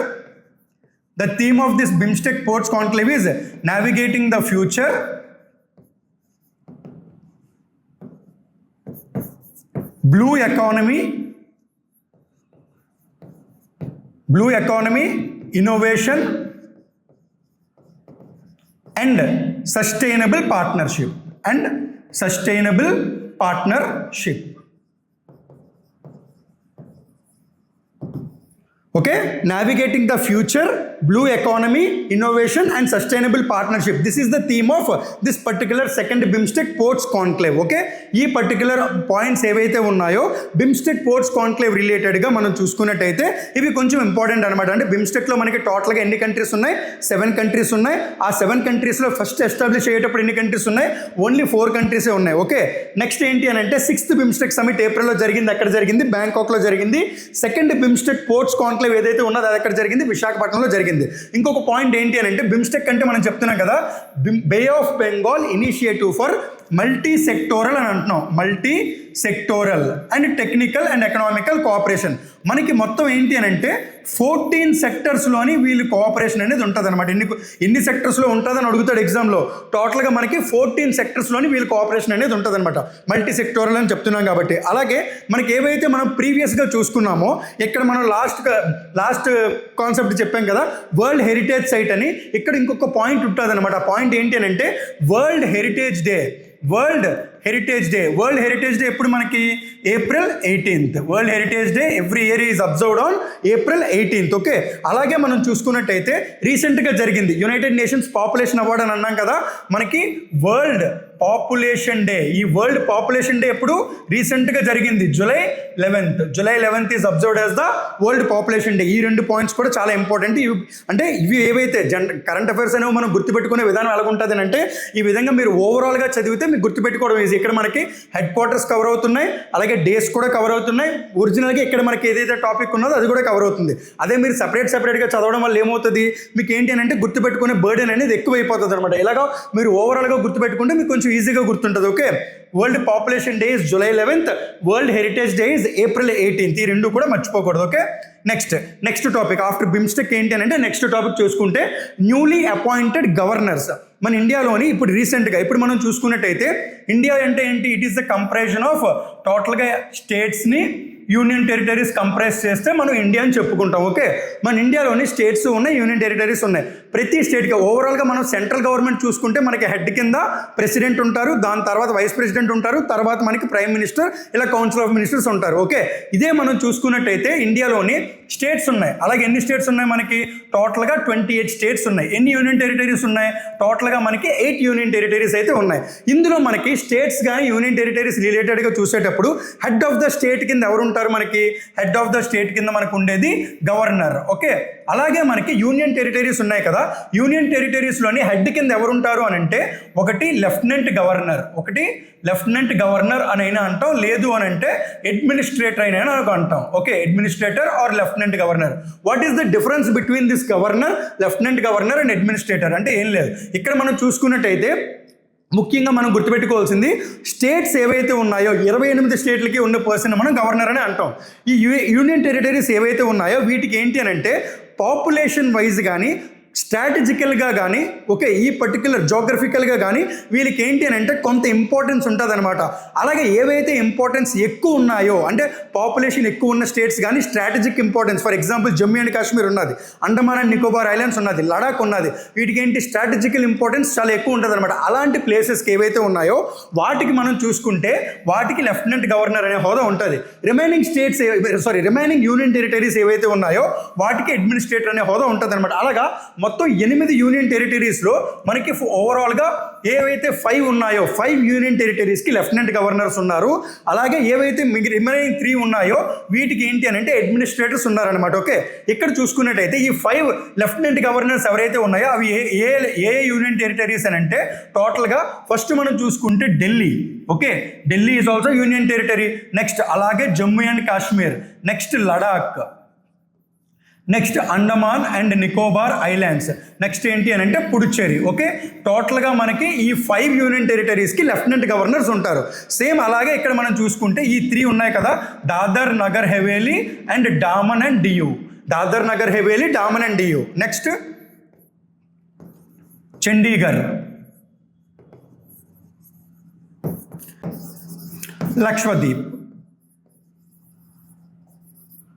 The theme of this BIMSTEC ports conclave is navigating the future, blue economy, innovation and sustainable partnership. Okay, navigating the future, blue economy, innovation and sustainable partnership. This is the theme of this particular 2nd BIMSTEC ports conclave. Okay, ఈ particular points ఏవైతే ఉన్నాయో BIMSTEC ports conclave రిలేటెడ్గా మనం చూసుకున్నట్టయితే ఇవి కొంచెం important అనమాట. అంటే బిమ్స్టెక్లో మనకి టోటల్గా ఎన్ని కంట్రీస్ ఉన్నాయి? 7 కంట్రీస్ ఉన్నాయి. ఆ 7 కంట్రీస్లో ఫస్ట్ ఎస్టాబ్లిష్ అయ్యేటప్పుడు ఎన్ని కంట్రీస్ ఉన్నాయి? ఓన్లీ 4 కంట్రీసే ఉన్నాయి. ఓకే, నెక్స్ట్ ఏంటి అని అంటే 6th బిమ్స్టెక్ సమిట్ ఏప్రిల్లో జరిగింది. ఎక్కడ జరిగింది? బ్యాంకాక్లో జరిగింది. 2nd బిమ్స్టెక్ పోర్ట్స్ కాన్క్లేవ్ ఏదైతే ఉన్నదో అది ఎక్కడ జరిగింది? విశాఖపట్నంలో జరిగింది. ఇంకొక పాయింట్ ఏంటి అని అంటే బిమ్స్టెక్ అంటే మనం చెప్తున్నాం కదా Bay of Bengal Initiative for Multi Sectoral అని అంటున్నాం. Multi sectoral and technical and economical cooperation. మనకి మొత్తం ఏంటి అని అంటే 14 సెక్టర్స్లోని వీళ్ళు కోఆపరేషన్ అనేది ఉంటుంది అనమాట. ఎన్ని సెక్టర్స్లో ఉంటుందని అడుగుతాడు ఎగ్జామ్లో. టోటల్గా మనకి 14 సెక్టర్స్లోని వీళ్ళు కోఆపరేషన్ అనేది ఉంటుంది అనమాట. మల్టీ సెక్టోరల్ అని చెప్తున్నాం కాబట్టి. అలాగే మనకి ఏవైతే మనం ప్రీవియస్గా చూసుకున్నామో ఇక్కడ మనం లాస్ట్ కాన్సెప్ట్ చెప్పాం కదా వరల్డ్ హెరిటేజ్ సైట్ అని. ఇక్కడ ఇంకొక పాయింట్ ఉంటుంది అనమాట. ఆ పాయింట్ ఏంటి అని అంటే వరల్డ్ హెరిటేజ్ డే ఎప్పుడు మనకి? April 18th. World heritage day every year is observed on April 18th. Okay, అలాగే మనం చూసుకున్నట్టయితే రీసెంట్గా జరిగింది యునైటెడ్ నేషన్స్ పాపులేషన్ అవార్డ్ అని అన్నాం కదా మనకి వరల్డ్ పాపులేషన్ డే. ఈ వరల్డ్ పాపులేషన్ డే ఎప్పుడు? రీసెంట్గా జరిగింది July 11th is observed as the world population day. ఈ 2 పాయింట్స్ కూడా చాలా ఇంపార్టెంట్. ఇవి ఏవైతే కరెంట్ అఫైర్స్ అనేవి మనం గుర్తుపెట్టుకునే విధానం ఎలాగుంటుంది అంటే ఈ విధంగా మీరు ఓవరాల్గా చదివితే మీకు గుర్తుపెట్టుకోవడం ఈజీ. ఇక్కడ మనకి హెడ్ క్వార్టర్స్ కవర్ అవుతున్నాయి, అలాగే డేస్ కూడా కవర్ అవుతున్నాయి. ఒరిజినల్గా ఇక్కడ మనకి ఏదైతే టాపిక్ ఉన్నదో అది కూడా కవర్ అవుతుంది. అదే మీరు సపరేట్గా చదవడం వల్ల ఏమవుతుంది మీకు ఏంటి అని అంటే గుర్తుపెట్టుకునే బర్డెన్ అనేది ఎక్కువైపోతుంది అనమాట. ఇలాగా మీరు ఓవరాల్గా గుర్తుపెట్టుకుంటే మీకు కొంచెం ఈజీగా గుర్తుంటుంది. Okay, world population day is July 11th, world heritage day is April 18th. ఈ 2 కూడా మర్చిపోకూడదు. Okay, next topic after BIMSTEC ఏంటి అని అంటే నెక్స్ట్ టాపిక్ చూసుకుంటే న్యూలీ అపాయింటెడ్ గవర్నర్స్. మన ఇండియాలోని ఇప్పుడు రీసెంట్గా ఇప్పుడు మనం చూసుకున్నట్టయితే ఇండియా అంటే ఏంటి? ఇట్ ఈస్ ద కంప్రైజన్ ఆఫ్ టోటల్గా స్టేట్స్ని యూనియన్ టెరిటరీస్ కంప్రైజ్ చేస్తే మనం ఇండియా అని చెప్పుకుంటాం. ఓకే, మన ఇండియాలోని స్టేట్స్ ఉన్నాయి, యూనియన్ టెరిటరీస్ ఉన్నాయి. ప్రతి స్టేట్కి ఓవరాల్గా మనం సెంట్రల్ గవర్నమెంట్ చూసుకుంటే మనకి హెడ్ కింద ప్రెసిడెంట్ ఉంటారు, దాని తర్వాత వైస్ ప్రెసిడెంట్ ఉంటారు, తర్వాత మనకి ప్రైమ్ మినిస్టర్, ఇలా కౌన్సిల్ ఆఫ్ మినిస్టర్స్ ఉంటారు. ఓకే, ఇదే మనం చూసుకున్నట్టయితే ఇండియాలోని స్టేట్స్ ఉన్నాయి. అలాగే ఎన్ని స్టేట్స్ ఉన్నాయి మనకి? టోటల్గా 28 స్టేట్స్ ఉన్నాయి. ఎన్ని యూనియన్ టెరిటరీస్ ఉన్నాయి? టోటల్గా మనకి 8 యూనియన్ టెరిటరీస్ అయితే ఉన్నాయి. ఇందులో మనకి స్టేట్స్ కానీ యూనియన్ టెరిటరీస్ రిలేటెడ్గా చూసేటప్పుడు హెడ్ ఆఫ్ ద స్టేట్ కింద ఎవరు ఉంటారు మనకి? హెడ్ ఆఫ్ ద స్టేట్ కింద మనకు ఉండేది గవర్నర్. ఓకే, అలాగే మనకి యూనియన్ టెరిటరీస్ ఉన్నాయి కదా, యూనియన్ టెరిటరీస్లోని హెడ్ కింద ఎవరు ఉంటారు అని అంటే ఒకటి లెఫ్టినెంట్ గవర్నర్ అని అయినా అంటాం, లేదు అని అంటే అడ్మినిస్ట్రేటర్ అయినా అంటాం. Okay, administrator or lieutenant governor. What is the difference between this governor, lieutenant governor and administrator అంటే ఏం లేదు. ఇక్కడ మనం చూసుకున్నట్టయితే ముఖ్యంగా మనం గుర్తుపెట్టుకోవాల్సింది స్టేట్స్ ఏవైతే ఉన్నాయో 28 స్టేట్లకి ఉన్న పర్సన్ మనం గవర్నర్ అని అంటాం. ఈ యూనియన్ టెరిటరీస్ ఏవైతే ఉన్నాయో వీటికి ఏంటి అని అంటే పాపులేషన్ వైజ్ కానీ స్ట్రాటజికల్గా కానీ ఓకే ఈ పర్టికులర్ జోగ్రఫికల్గా కానీ వీళ్ళకి ఏంటి అని అంటే కొంత ఇంపార్టెన్స్ ఉంటుంది అనమాట. అలాగే ఏవైతే ఇంపార్టెన్స్ ఎక్కువ ఉన్నాయో అంటే పాపులేషన్ ఎక్కువ ఉన్న స్టేట్స్ కానీ strategic importance, for example Jammu and Kashmir ఉన్నది, అండమాన్ అండ్ నికోబార్ ఐలాండ్స్ ఉన్నది, లడాక్ ఉన్నది, వీటికి ఏంటి స్ట్రాటజికల్ ఇంపార్టెన్స్ చాలా ఎక్కువ ఉంటుంది అనమాట. అలాంటి ప్లేసెస్కి ఏవైతే ఉన్నాయో వాటికి మనం చూసుకుంటే వాటికి లెఫ్టినెంట్ గవర్నర్ అనే హోదా ఉంటుంది. రిమైనింగ్ యూనియన్ టెరిటరీస్ ఏవైతే ఉన్నాయో వాటికి అడ్మినిస్ట్రేటర్ అనే హోదా ఉంటుంది అనమాట. అలాగా మొత్తం 8 యూనియన్ టెరిటరీస్లో మనకి ఓవరాల్గా ఏవైతే 5 ఉన్నాయో 5 యూనియన్ టెరిటరీస్కి లెఫ్టినెంట్ గవర్నర్స్ ఉన్నారు. అలాగే ఏవైతే రిమైనింగ్ 3 ఉన్నాయో వీటికి ఏంటి అని అంటే అడ్మినిస్ట్రేటర్స్ ఉన్నారనమాట. ఓకే, ఇక్కడ చూసుకున్నట్టయితే ఈ 5 లెఫ్టినెంట్ గవర్నర్స్ ఎవరైతే ఉన్నాయో అవి ఏ యూనియన్ టెరిటరీస్ అని అంటే టోటల్గా ఫస్ట్ మనం చూసుకుంటే Delhi. Okay, Delhi is also union territory. Next అలాగే Jammu and Kashmir, next Ladakh, next Andaman and Nicobar islands, next ఏంటి అని అంటే పుడుచ్చేరి. ఓకే, టోటల్గా మనకి ఈ 5 యూనియన్ టెరిటరీస్కి లెఫ్టినెంట్ గవర్నర్స్ ఉంటారు. సేమ్ అలాగే ఇక్కడ మనం చూసుకుంటే ఈ 3 ఉన్నాయి కదా, Dadra Nagar Haveli and Daman and Diu. Dadra Nagar Haveli, Daman and Diu. Next Chandigarh, Lakshadweep.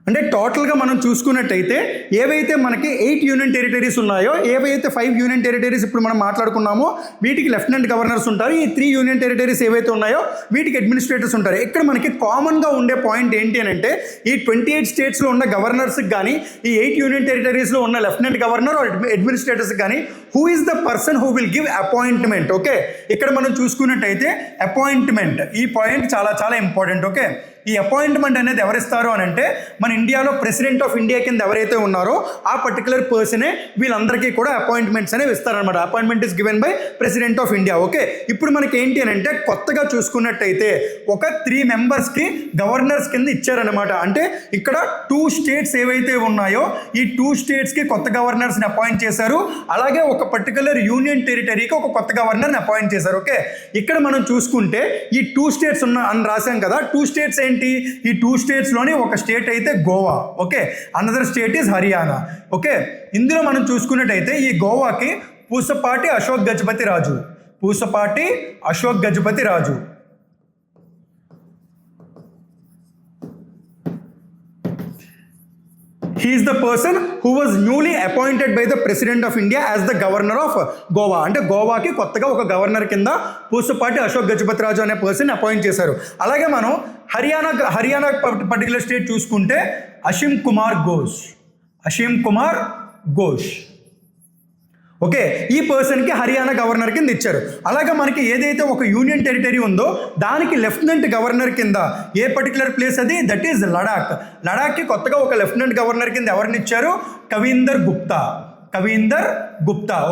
అంటే టోటల్గా మనం చూసుకున్నట్టయితే ఏవైతే మనకి 8 యూనియన్ టెరిటరీస్ ఉన్నాయో ఏవైతే 5 యూనియన్ టెరిటరీస్ ఇప్పుడు మనం మాట్లాడుకున్నామో వీటికి లెఫ్టినెంట్ గవర్నర్స్ ఉంటారు. ఈ 3 యూనియన్ టెరిటరీస్ ఏవైతే ఉన్నాయో వీటికి అడ్మినిస్ట్రేటర్స్ ఉంటారు. ఇక్కడ మనకి కామన్గా ఉండే పాయింట్ ఏంటి అని అంటే ఈ 28 స్టేట్స్లో ఉన్న గవర్నర్స్కి కానీ ఈ 8 యూనియన్ టెరిటరీస్లో ఉన్న లెఫ్టినెంట్ గవర్నర్ అడ్మినిస్ట్రేటర్స్కి కానీ who is the person who will give appointment. Okay, ఇక్కడ మనం చూసుకున్నట్టయితే అపాయింట్మెంట్ ఈ పాయింట్ చాలా చాలా ఇంపార్టెంట్. ఓకే, ఈ అపాయింట్మెంట్ అనేది ఎవరిస్తారు అని అంటే మన ఇండియాలో ప్రెసిడెంట్ ఆఫ్ ఇండియా కింద ఎవరైతే ఉన్నారో ఆ పర్టికులర్ పర్సనే వీళ్ళందరికీ కూడా అపాయింట్మెంట్స్ అనేవి ఇస్తారనమాట. Appointment is given by president of India. Okay, ఇప్పుడు మనకి ఏంటి అని అంటే కొత్తగా చూసుకున్నట్టయితే ఒక 3 మెంబర్స్కి గవర్నర్స్ కింద ఇచ్చారనమాట. అంటే ఇక్కడ 2 స్టేట్స్ ఏవైతే ఉన్నాయో ఈ 2 స్టేట్స్కి కొత్త గవర్నర్స్ని అపాయింట్ చేశారు. అలాగే ఒక పర్టికులర్ యూనియన్ టెరిటరీకి ఒక కొత్త గవర్నర్ని అపాయింట్ చేశారు. ఓకే, ఇక్కడ మనం చూసుకుంటే ఈ 2 స్టేట్స్ ఉన్న అని రాశాం కదా, 2 స్టేట్స్ ఏంటి, ఈ 2 స్టేట్స్లోని ఒక స్టేట్ అయితే Goa. Okay, another state is Haryana. Okay, ఇందులో మనం చూసుకున్నట్టయితే ఈ గోవాకి పూసపాటి అశోక్ గజపతి రాజు, పూసపాటి అశోక్ గజపతి రాజు. He is the person who was newly appointed by the President of India as the Governor of Goa. అంటే గోవాకి కొత్తగా ఒక గవర్నర్ కింద పూసపాటి అశోక్ గజపతి రాజు అనే పర్సన్ అపాయింట్ చేశారు. అలాగే మనం హర్యానా పర్టికులర్ స్టేట్ చూసుకుంటే అసీమ్ కుమార్ ఘోష్. ఓకే, ఈ పర్సన్కి హర్యానా గవర్నర్ కింద ఇచ్చారు. అలాగే మనకి ఏదైతే ఒక యూనియన్ టెరిటరీ ఉందో దానికి లెఫ్టినెంట్ గవర్నర్ కింద ఏ పర్టికులర్ ప్లేస్ అది, దట్ ఈజ్ లడాక్కి కొత్తగా ఒక లెఫ్టినెంట్ గవర్నర్ కింద ఎవరిని ఇచ్చారు, కవీందర్ గుప్తా.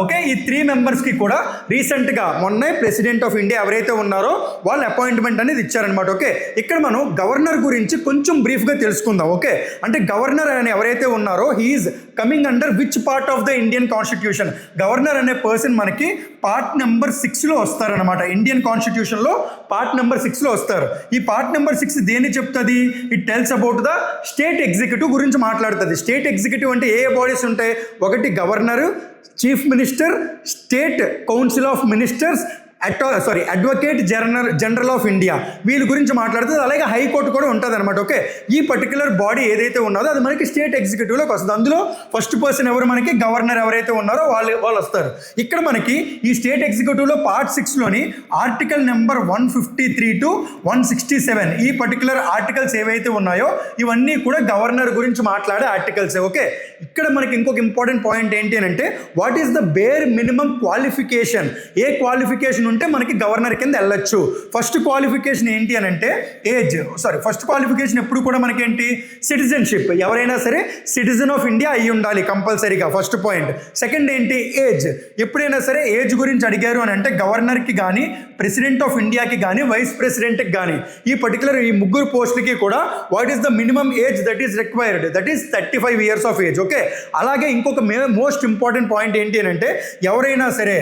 ఓకే, ఈ 3 మెంబర్స్కి కూడా రీసెంట్గా మొన్నే ప్రెసిడెంట్ ఆఫ్ ఇండియా ఎవరైతే ఉన్నారో వాళ్ళు అపాయింట్మెంట్ అనేది ఇచ్చారనమాట. ఓకే, ఇక్కడ మనం గవర్నర్ గురించి కొంచెం బ్రీఫ్గా తెలుసుకుందాం. ఓకే, అంటే గవర్నర్ అని ఎవరైతే ఉన్నారో he is coming under which part of the Indian constitution. Governor అనే పర్సన్ మనకి పార్ట్ నెంబర్ 6లో వస్తారనమాట. ఇండియన్ కాన్స్టిట్యూషన్లో పార్ట్ నెంబర్ 6లో వస్తారు. ఈ పార్ట్ నెంబర్ 6 దేన్ని చెప్తుంది, it tells about the state executive గురించి మాట్లాడుతుంది. స్టేట్ ఎగ్జిక్యూటివ్ అంటే ఏ బాడీస్ ఉంటాయి, ఒకటి governor, chief minister, state council of ministers, advocate general of India, వీళ్ళ గురించి మాట్లాడుతుంది. అలాగే హైకోర్టు కూడా ఉంటుంది అనమాట. ఓకే, ఈ పర్టికులర్ బాడీ ఏదైతే ఉన్నదో అది మనకి స్టేట్ ఎగ్జిక్యూటివ్లోకి వస్తుంది. అందులో ఫస్ట్ పర్సన్ ఎవరు, మనకి గవర్నర్ ఎవరైతే ఉన్నారో వాళ్ళు వస్తారు. ఇక్కడ మనకి ఈ స్టేట్ ఎగ్జిక్యూటివ్లో పార్ట్ 6లోని ఆర్టికల్ నెంబర్ 153 to 167 ఈ పర్టికులర్ ఆర్టికల్స్ ఏవైతే ఉన్నాయో ఇవన్నీ కూడా గవర్నర్ గురించి మాట్లాడే ఆర్టికల్స్. ఓకే, ఇక్కడ మనకి ఇంకొక ఇంపార్టెంట్ పాయింట్ ఏంటి అని అంటే what is the bear minimum qualification. A qualification ఉంటే మనకి గవర్నర్ కింద వెళ్ళొచ్చు. ఫస్ట్ క్వాలిఫికేషన్ ఏంటి అని అంటే ఫస్ట్ క్వాలిఫికేషన్ ఎప్పుడు కూడా మనకేంటి, సిటిజన్షిప్. ఎవరైనా సరే సిటిజన్ ఆఫ్ ఇండియా అయ్యి ఉండాలి కంపల్సరీగా, ఫస్ట్ పాయింట్. సెకండ్ ఏంటి, ఏజ్. ఎప్పుడైనా సరే ఏజ్ గురించి అడిగారు అని అంటే గవర్నర్కి కానీ ప్రెసిడెంట్ ఆఫ్ ఇండియాకి కానీ వైస్ ప్రెసిడెంట్కి కానీ ఈ పర్టికులర్ ఈ 3 పోస్టులకి కూడా what is the minimum age that is required, that is 35 years of age. Okay, అలాగే ఇంకొక మోస్ట్ ఇంపార్టెంట్ పాయింట్ ఏంటి అని అంటే ఎవరైనా సరే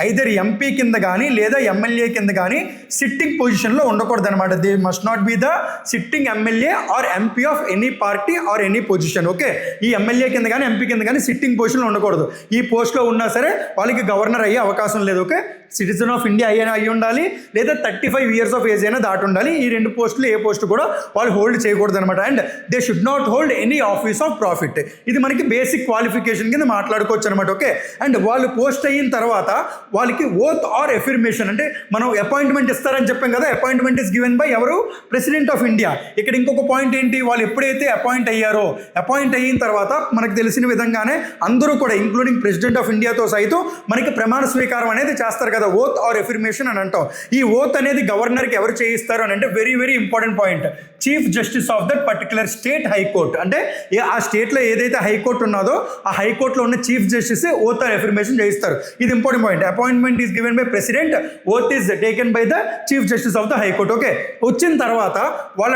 ఐదర్ ఎంపీ కింద కానీ లేదా ఎమ్మెల్యే కింద కానీ సిట్టింగ్ పొజిషన్లో ఉండకూడదు అనమాట. They must not be the sitting MLA or MP of any party or any position. Okay, ఈ ఎమ్మెల్యే కింద కానీ ఎంపీ కింద కానీ సిట్టింగ్ పొజిషన్లో ఉండకూడదు. ఈ పోస్ట్లో ఉన్నా సరే వాళ్ళకి గవర్నర్ అయ్యే అవకాశం లేదు. ఓకే, సిటిజన్ ఆఫ్ ఇండియా అయ్యి ఉండాలి లేదా 35 years ఆఫ్ ఏజ్ అయినా దాటి ఉండాలి. ఈ రెండు పోస్టులు ఏ పోస్ట్ కూడా వాళ్ళు హోల్డ్ చేయకూడదు అనమాట. And they should not hold any office of profit. ఇది మనకి బేసిక్ క్వాలిఫికేషన్ కింద మాట్లాడుకోవచ్చు అనమాట. ఓకే, అండ్ వాళ్ళు పోస్ట్ అయిన తర్వాత వాళ్ళకి ఓత్ ఆర్ ఎఫర్మేషన్, అంటే మనం అపాయింట్మెంట్ ఇస్తారని చెప్పాం కదా, అపాయింట్మెంట్ ఇస్ గివెన్ బై ఎవరు? President of India. ఇక్కడ ఇంకొక పాయింట్ ఏంటి, వాళ్ళు ఎప్పుడైతే అపాయింట్ అయ్యారో, అపాయింట్ అయిన తర్వాత మనకు తెలిసిన విధంగానే అందరూ కూడా ఇంక్లూడింగ్ ప్రెసిడెంట్ ఆఫ్ ఇండియాతో సైతం మనకి ప్రమాణ స్వీకారం అనేది చేస్తారు కదా, ఓత్ ఆర్ ఎఫర్మేషన్ అని అంటాం. ఈ ఓత్ అనేది గవర్నర్కి ఎవరు చేయిస్తారు అని అంటే very very important point, chief justice of that particular state high court. అంటే ఆ స్టేట్లో ఏదైతే హైకోర్టు ఉన్నదో ఆ హైకోర్టులో ఉన్న chief justice oath or affirmation చేయిస్తారు. ఇది important point. Appointment is given by president, oath is taken by the chief justice of the high court. Okay, వచ్చిన తర్వాత వాళ్ళ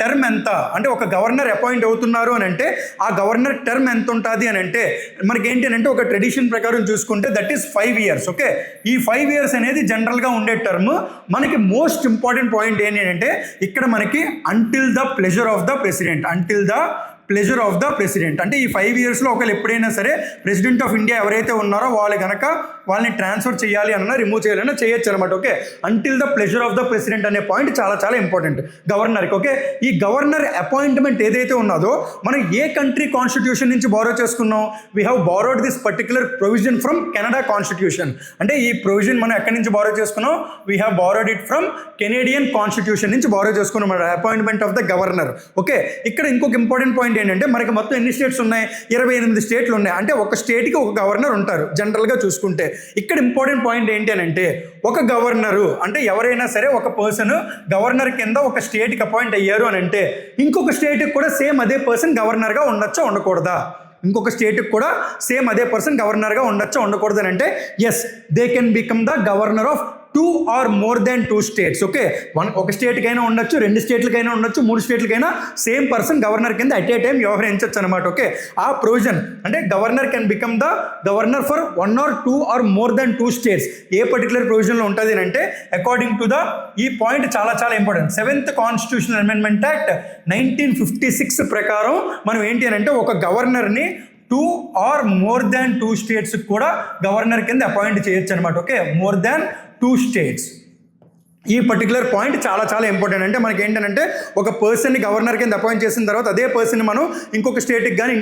టర్మ్ ఎంత అంటే, ఒక గవర్నర్ అపాయింట్ అవుతున్నారు అని అంటే ఆ గవర్నర్ టర్మ్ ఎంత ఉంటుంది అని అంటే మనకి ఏంటి అంటే ఒక ట్రెడిషన్ ప్రకారం చూసుకుంటే దట్ ఈస్ 5 years. ఓకే, ఈ 5 years అనేది జనరల్గా ఉండే టర్మ్. మనకి మోస్ట్ ఇంపార్టెంట్ పాయింట్ ఏంటి అంటే ఇక్కడ మనకి until the pleasure of the president, pleasure of the president. అంటే ఈ 5 yearsలో ఒకళ్ళు ఎప్పుడైనా సరే ప్రెసిడెంట్ ఆఫ్ ఇండియా ఎవరైతే ఉన్నారో వాళ్ళు కనుక వాళ్ళని ట్రాన్స్ఫర్ చేయాలి అన్నా రిమూవ్ చేయాలన్నా చేయొచ్చు అనమాట. Okay, until the pleasure of the president అనే పాయింట్ చాలా చాలా ఇంపార్టెంట్ గవర్నర్కి. ఓకే, ఈ గవర్నర్ అపాయింట్మెంట్ ఏదైతే ఉన్నదో మనం ఏ కంట్రీ కాన్స్టిట్యూషన్ నుంచి బారో చేసుకున్నాం? We have borrowed this particular provision from Canada constitution. అంటే ఈ ప్రొవిజన్ మనం ఎక్కడి నుంచి బారో చేసుకున్నాం? We have borrowed it from Canadian constitution నుంచి బారో చేసుకున్నాం appointment of the governor. Okay, ఇక్కడ ఇంకొక ఇంపార్టెంట్ పాయింట్ ఏంటంటే మనకి మొత్తం ఎన్ని స్టేట్స్ ఉన్నాయి? 28 స్టేట్లు ఉన్నాయి. అంటే ఒక స్టేట్కి ఒక గవర్నర్ ఉంటారు జనరల్గా చూసుకుంటే. ఇక్కడ ఇంపార్టెంట్ పాయింట్ ఏంటి అని అంటే ఒక గవర్నరు అంటే ఎవరైనా సరే ఒక పర్సన్ గవర్నర్ కింద ఒక స్టేట్కి అపాయింట్ అయ్యారు అని అంటే ఇంకొక స్టేట్కి కూడా సేమ్ అదే పర్సన్ గవర్నర్గా ఉండొచ్చా ఉండకూడదా? ఇంకొక స్టేట్కి కూడా సేమ్ అదే పర్సన్ గవర్నర్గా ఉండొచ్చా ఉండకూడదు అని అంటే yes, they can become the governor of 2 or more than 2 states. Okay, ఒక స్టేట్కైనా ఉండొచ్చు, 2 స్టేట్లకైనా ఉండొచ్చు, 3 స్టేట్లకైనా సేమ్ పర్సన్ గవర్నర్ కింద అట్ ఏ టైం వ్యవహరించవచ్చు అనమాట. ఓకే, ఆ ప్రొవిజన్ అంటే governor can become the governor for 1 or 2 or more than 2 states. ఏ పర్టికులర్ ప్రొవిజన్లో ఉంటుంది అని అంటే అకార్డింగ్ టు ద ఈ పాయింట్ చాలా చాలా important. 7th constitutional amendment act 1956 ప్రకారం మనం ఏంటి అని అంటే ఒక గవర్నర్ని 2 or more than 2 states కూడా గవర్నర్ కింద అపాయింట్ చేయొచ్చు అనమాట. Okay, more than 2 states. ఈ పర్టికులర్ పాయింట్ చాలా చాలా ఇంపార్టెంట్. అంటే మనకి ఏంటంటే ఒక పర్సన్ని గవర్నర్ కింద అపాయింట్ చేసిన తర్వాత అదే పర్సన్ మనం ఇంకొక స్టేట్కి కానీ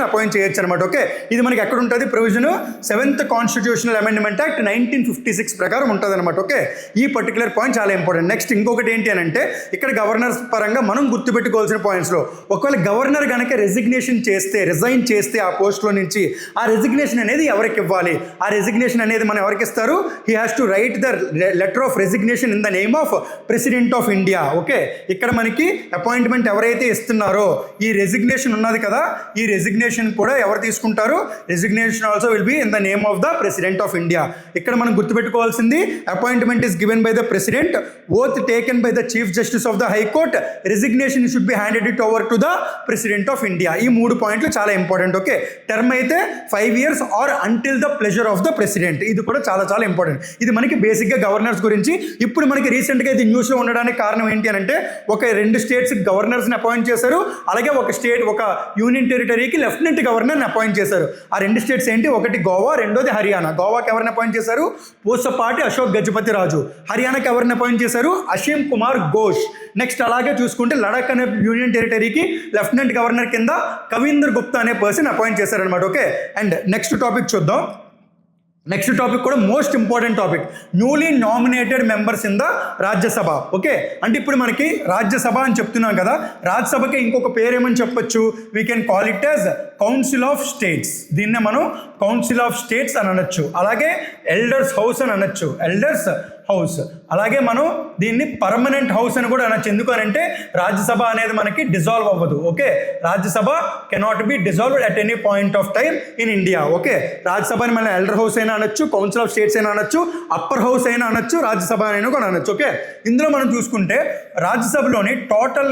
అపాయింట్ చేయొచ్చు అనమాట. ఓకే, ఇది మనకి ఎక్కడ ఉంటుంది? Provision 7th constitutional amendment act 1956 ప్రకారం ఉంటుంది అనమాట. ఓకే, ఈ పర్టికులర్ పాయింట్ చాలా ఇంపార్టెంట్. నెక్స్ట్ ఇంకొకటి ఏంటి అని అంటే ఇక్కడ గవర్నర్స్ పరంగా మనం గుర్తుపెట్టుకోవాల్సిన పాయింట్స్లో ఒకవేళ గవర్నర్ కనుక రిజైన్ చేస్తే ఆ పోస్ట్లో నుంచి ఆ రెసిగ్నేషన్ అనేది ఎవరికి ఇవ్వాలి? ఆ రెసిగ్నేషన్ అనేది మనం ఎవరికి ఇస్తారు? He has to right the letter of resignation in the name of president of India. Okay, ఇక్కడ మనకి అపాయింట్మెంట్ ఎవరైతే ఇస్తున్నారో ఈ రెసిగ్నేషన్ ఉన్నది కదా, ఈ రెసిగ్నేషన్ కూడా ఎవరు తీసుకుంటారు? Resignation also will be in the name of the president of India. ఇక్కడ మనం గుర్తుపెట్టుకోవాల్సింది appointment is given by the president, oath taken by the chief justice of the high court, resignation should be handed it over to the president of India. ఈ 3 పాయింట్లు చాలా important. Okay, term అయితే 5 years or until the pleasure of the president. ఇది కూడా చాలా చాలా important. ఇది మనకి బేసిక్గా గవర్నర్స్ గురించి. ఇప్పుడు మనకి రీసెంట్గా ఇది న్యూస్లో ఉండడానికి కారణం ఏంటి అని అంటే ఒక 2 స్టేట్స్ గవర్నర్స్ని అపాయింట్ చేశారు, అలాగే ఒక యూనియన్ టెరిటరీకి లెఫ్టినెంట్ గవర్నర్ని అపాయింట్ చేశారు. ఆ 2 స్టేట్స్ ఏంటి? ఒకటి గోవా, రెండోది హర్యానా. గోవాకి ఎవరిని అపాయింట్ చేశారు? పూసపాటి అశోక్ గజపతి రాజు. హర్యానాకి ఎవరిని అపాయింట్ చేశారు? అసీమ్ కుమార్ ఘోష్. నెక్స్ట్ అలాగే చూసుకుంటే లడాక్ అనే యూనియన్ టెరిటరీకి లెఫ్టినెంట్ గవర్నర్ కింద కవీందర్ గుప్తా అనే పర్సన్ అపాయింట్ చేశారనమాట. ఓకే, అండ్ నెక్స్ట్ టాపిక్ చూద్దాం. నెక్స్ట్ టాపిక్ కూడా most important topic, newly nominated members in the Rajya Sabha. Okay, అంటే ఇప్పుడు మనకి రాజ్యసభ అని చెప్తున్నాం కదా, రాజ్యసభకి ఇంకొక పేరు ఏమని చెప్పొచ్చు? We can call it as council of states. దీన్నే మనం కౌన్సిల్ ఆఫ్ స్టేట్స్ అని అనొచ్చు. అలాగే ఎల్డర్స్ హౌస్ అని అనొచ్చు, ఎల్డర్స్ హౌస్. అలాగే మనం దీన్ని పర్మనెంట్ హౌస్ అని కూడా అనొచ్చు. ఎందుకు అని అంటే రాజ్యసభ అనేది మనకి డిజాల్వ్ అవ్వదు. Okay, Rajya Sabha cannot be dissolved at any point of time in India. Okay, రాజ్యసభని మనం ఎల్డర్ హౌస్ అయినా అనొచ్చు, కౌన్సిల్ ఆఫ్ స్టేట్స్ అయినా అనొచ్చు, అప్పర్ హౌస్ అయినా అనొచ్చు, రాజ్యసభ అయినా కూడా అనొచ్చు. ఓకే, ఇందులో మనం చూసుకుంటే రాజ్యసభలోని total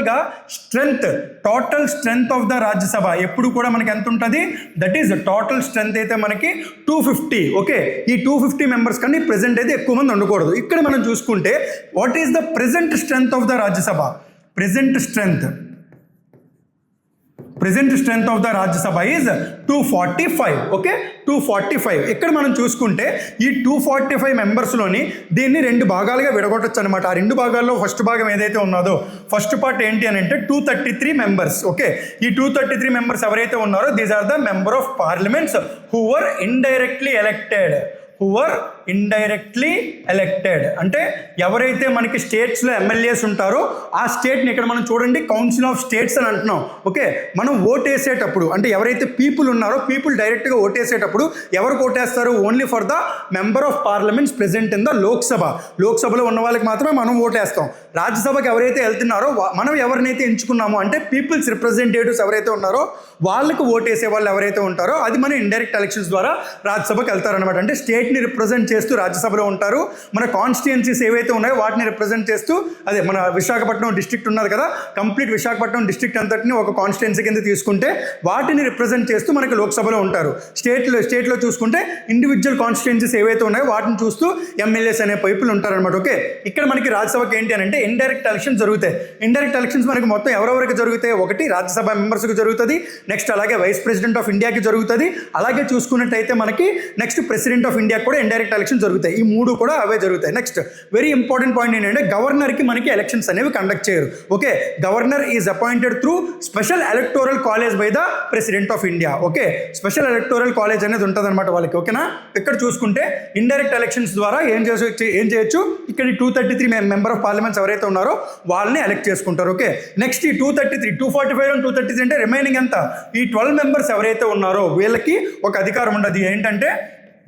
strength of the Rajya Sabha ఎప్పుడు కూడా మనకి ఎంత ఉంటుంది? దట్ ఈస్ టోటల్ స్ట్రెంగ్త్ అయితే మనకి 250. ఓకే, ఈ 250 మెంబర్స్ కానీ ప్రెసెంట్ అయితే ఎక్కువ మంది ఉండకూడదు. ఇక్కడ మనం చూసుకుంటే what is the present strength of the Rajya Sabha? Present strength of the Rajya Sabha is 245. Okay, 245. ఇక్కడ మనం చూసుకుంటే ఈ 245 మెంబర్స్లోని దీన్ని 2 భాగాలుగా విడగొట్టచ్చు అనమాట. ఆ 2 భాగాల్లో ఫస్ట్ భాగం ఏదైతే ఉన్నదో ఫస్ట్ పార్ట్ ఏంటి అని అంటే 233 మెంబర్స్. ఓకే, ఈ 233 మెంబర్స్ ఎవరైతే ఉన్నారో these are the member of parliaments who were indirectly elected. అంటే ఎవరైతే మనకి స్టేట్స్లో ఎమ్మెల్యేస్ ఉంటారో ఆ స్టేట్ని ఇక్కడ మనం చూడండి కౌన్సిల్ ఆఫ్ స్టేట్స్ అని అంటున్నాం. ఓకే, మనం ఓట్ వేసేటప్పుడు అంటే ఎవరైతే పీపుల్ ఉన్నారో పీపుల్ డైరెక్ట్గా ఓట్ వేసేటప్పుడు ఎవరికి ఓటేస్తారు? Only for the member of parliaments present in the లోక్సభలో ఉన్న వాళ్ళకి మాత్రమే మనం ఓటేస్తాం. రాజ్యసభకి ఎవరైతే వెళ్తున్నారో మనం ఎవరినైతే ఎంచుకున్నామో అంటే పీపుల్స్ రిప్రజెంటేటివ్స్ ఎవరైతే ఉన్నారో వాళ్ళకి ఓటేసే వాళ్ళు ఎవరైతే ఉంటారో అది మన ఇండైరెక్ట్ ఎలక్షన్స్ ద్వారా రాజ్యసభకి వెళ్తారనమాట. అంటే స్టేట్ని రిప్రజెంట్ చేస్తూ రాజ్యసభలో ఉంటారు. మన కాన్స్టిట్యుయెన్సీస్ ఏవైతే ఉన్నాయో వాటిని రిప్రజెంట్ చేస్తూ అదే మన విశాఖపట్నం డిస్ట్రిక్ట్ ఉన్నది కదా, కంప్లీట్ విశాఖపట్నం డిస్ట్రిక్ట్ అంతటిని ఒక కాన్స్టిట్యుయెన్సీ కింద తీసుకుంటే వాటిని రిప్రజెంట్ చేస్తూ మనకి లోక్సభలో ఉంటారు. స్టేట్లో చూసుకుంటే ఇండివిజువల్ కాన్స్టిట్యుయెన్సీస్ ఏవైతే ఉన్నాయో వాటిని చూస్తూ ఎమ్మెల్యేస్ అనే పైపులు ఉంటారనమాట. ఓకే, ఇక్కడ మనకి రాజ్యసభకి ఏంటి అని అంటే ఇండైరెక్ట్ ఎలక్షన్స్ జరుగుతాయి. ఇండైరెక్ట్ ఎలక్షన్స్ మనకి మొత్తం ఎవరెవరికి జరుగుతాయి? ఒకటి రాజ్యసభ మెంబర్స్కి జరుగుతుంది, నెక్స్ట్ అలాగే వైస్ ప్రెసిడెంట్ ఆఫ్ ఇండియాకి జరుగుతుంది, అలాగే చూసుకున్నట్టయితే మనకి నెక్స్ట్ ప్రెసిడెంట్ ఆఫ్ ఇండియాకి కూడా ఇండైరెక్ట్ ఎలక్షన్ జరుగుతాయి. ఈ 3 కూడా అవే జరుగుతాయి. నెక్స్ట్ వెరీ ఇంపార్టెంట్ పాయింట్ ఏంటంటే గవర్నర్కి మనకి ఎలక్షన్స్ అనేవి కండక్ట్ చేయరు. Okay, governor is appointed through special electoral college by the president of India. Okay, special electoral college అనేది ఉంటుంది అనమాట వాళ్ళకి. ఓకేనా, ఇక్కడ చూసుకుంటే ఇండైరెక్ట్ ఎలక్షన్స్ ద్వారా ఏం చేయొచ్చు? ఇక్కడ 233 మెంబర్ ఆఫ్ పార్లమెంట్స్ ఎవరైతే ఉన్నారో వాళ్ళని ఎలక్ట్ చేసుకుంటారు. ఓకే, నెక్స్ట్ ఈ 245 అండ్ 233 అంటే రిమైనింగ్ ఎంత? ఈ 12 మెంబర్స్ ఎవరైతే ఉన్నారో వీళ్ళకి ఒక అధికారం ఉండదు. ఏంటంటే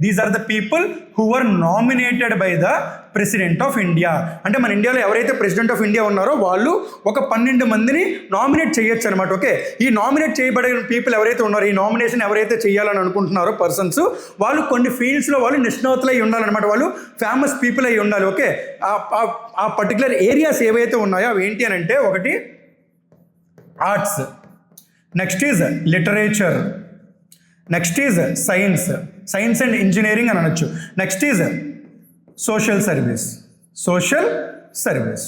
these are the people who are nominated by the president of India. అంటే మన ఇండియాలో ఎవరైతే ప్రెసిడెంట్ ఆఫ్ ఇండియా ఉన్నారో వాళ్ళు ఒక 12 మందిని నామినేట్ చేయొచ్చు అనమాట. ఓకే, ఈ నామినేట్ చేయబడిన పీపుల్ ఎవరైతే ఉన్నారో ఈ నామినేషన్ ఎవరైతే చేయాలని అనుకుంటున్నారో పర్సన్స్ వాళ్ళు కొన్ని ఫీల్డ్స్లో వాళ్ళు నిష్ణాతులు అయి ఉండాలన్నమాట. వాళ్ళు ఫేమస్ పీపుల్ అయి ఉండాలి. ఓకే, ఆ పర్టికులర్ ఏరియాస్ ఏవైతే ఉన్నాయో అవి ఏంటి అని అంటే ఒకటి arts, next is literature, next is science and engineering అని అనొచ్చు, next is social service.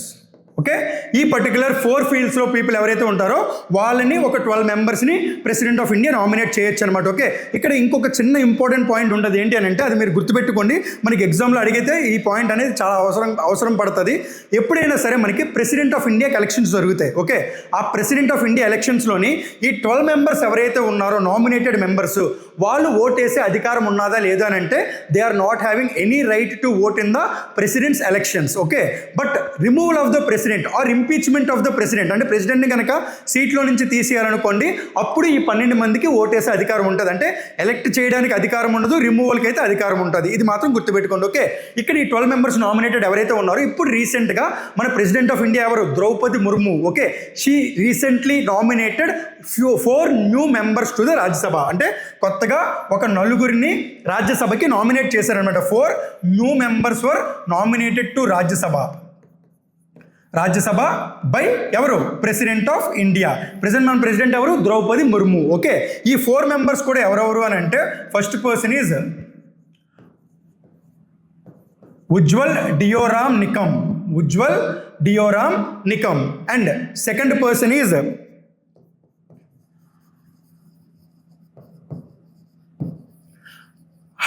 Okay, ఈ పర్టికులర్ 4 ఫీల్డ్స్లో పీపుల్ ఎవరైతే ఉంటారో వాళ్ళని ఒక 12 మెంబర్స్ని ప్రెసిడెంట్ ఆఫ్ ఇండియా నామినేట్ చేయొచ్చు అనమాట. ఓకే, ఇక్కడ ఇంకొక చిన్న ఇంపార్టెంట్ పాయింట్ ఉండదు. ఏంటి అని అంటే అది మీరు గుర్తుపెట్టుకోండి, మనకి ఎగ్జామ్లో అడిగితే ఈ పాయింట్ అనేది చాలా అవసరం పడుతుంది. ఎప్పుడైనా సరే మనకి ప్రెసిడెంట్ ఆఫ్ ఇండియాకి ఎలక్షన్స్ జరుగుతాయి. ఓకే, ఆ ప్రెసిడెంట్ ఆఫ్ ఇండియా ఎలక్షన్స్లోని ఈ 12 మెంబర్స్ ఎవరైతే ఉన్నారో నామినేటెడ్ మెంబర్స్ వాళ్ళు ఓటేసే అధికారం ఉన్నదా లేదా అని అంటే they are not having any right to vote in the president's elections. Okay, but removal of the president or impeachment of the president అంటే ప్రెసిడెంట్ని కనుక సీట్లో నుంచి తీసేయాలనుకోండి అప్పుడు ఈ 12 మందికి ఓటేసే అధికారం ఉంటుంది. అంటే ఎలక్ట్ చేయడానికి అధికారం ఉండదు, రిమూవల్కి అయితే అధికారం ఉంటుంది. ఇది మాత్రం గుర్తుపెట్టుకోండి. ఓకే, ఇక్కడ ఈ 12 మెంబర్స్ నామినేటెడ్ ఎవరైతే ఉన్నారో ఇప్పుడు రీసెంట్గా మన ప్రెసిడెంట్ ఆఫ్ ఇండియా ఎవరు? Draupadi Murmu. Okay, she recently nominated 4 new members to the Rajya Sabha. అంటే కొత్తగా ఒక 4 రాజ్యసభకి నామినేట్ చేశారనమాట. 4 new members were nominated to Rajya Sabha by ఎవరు? President of India. మన ప్రెసిడెంట్ ఎవరు? ద్రౌపది ముర్ము. ఓకే, ఈ 4 మెంబర్స్ కూడా ఎవరెవరు అని అంటే first person is Ujjwal Deoram Nikam and second person is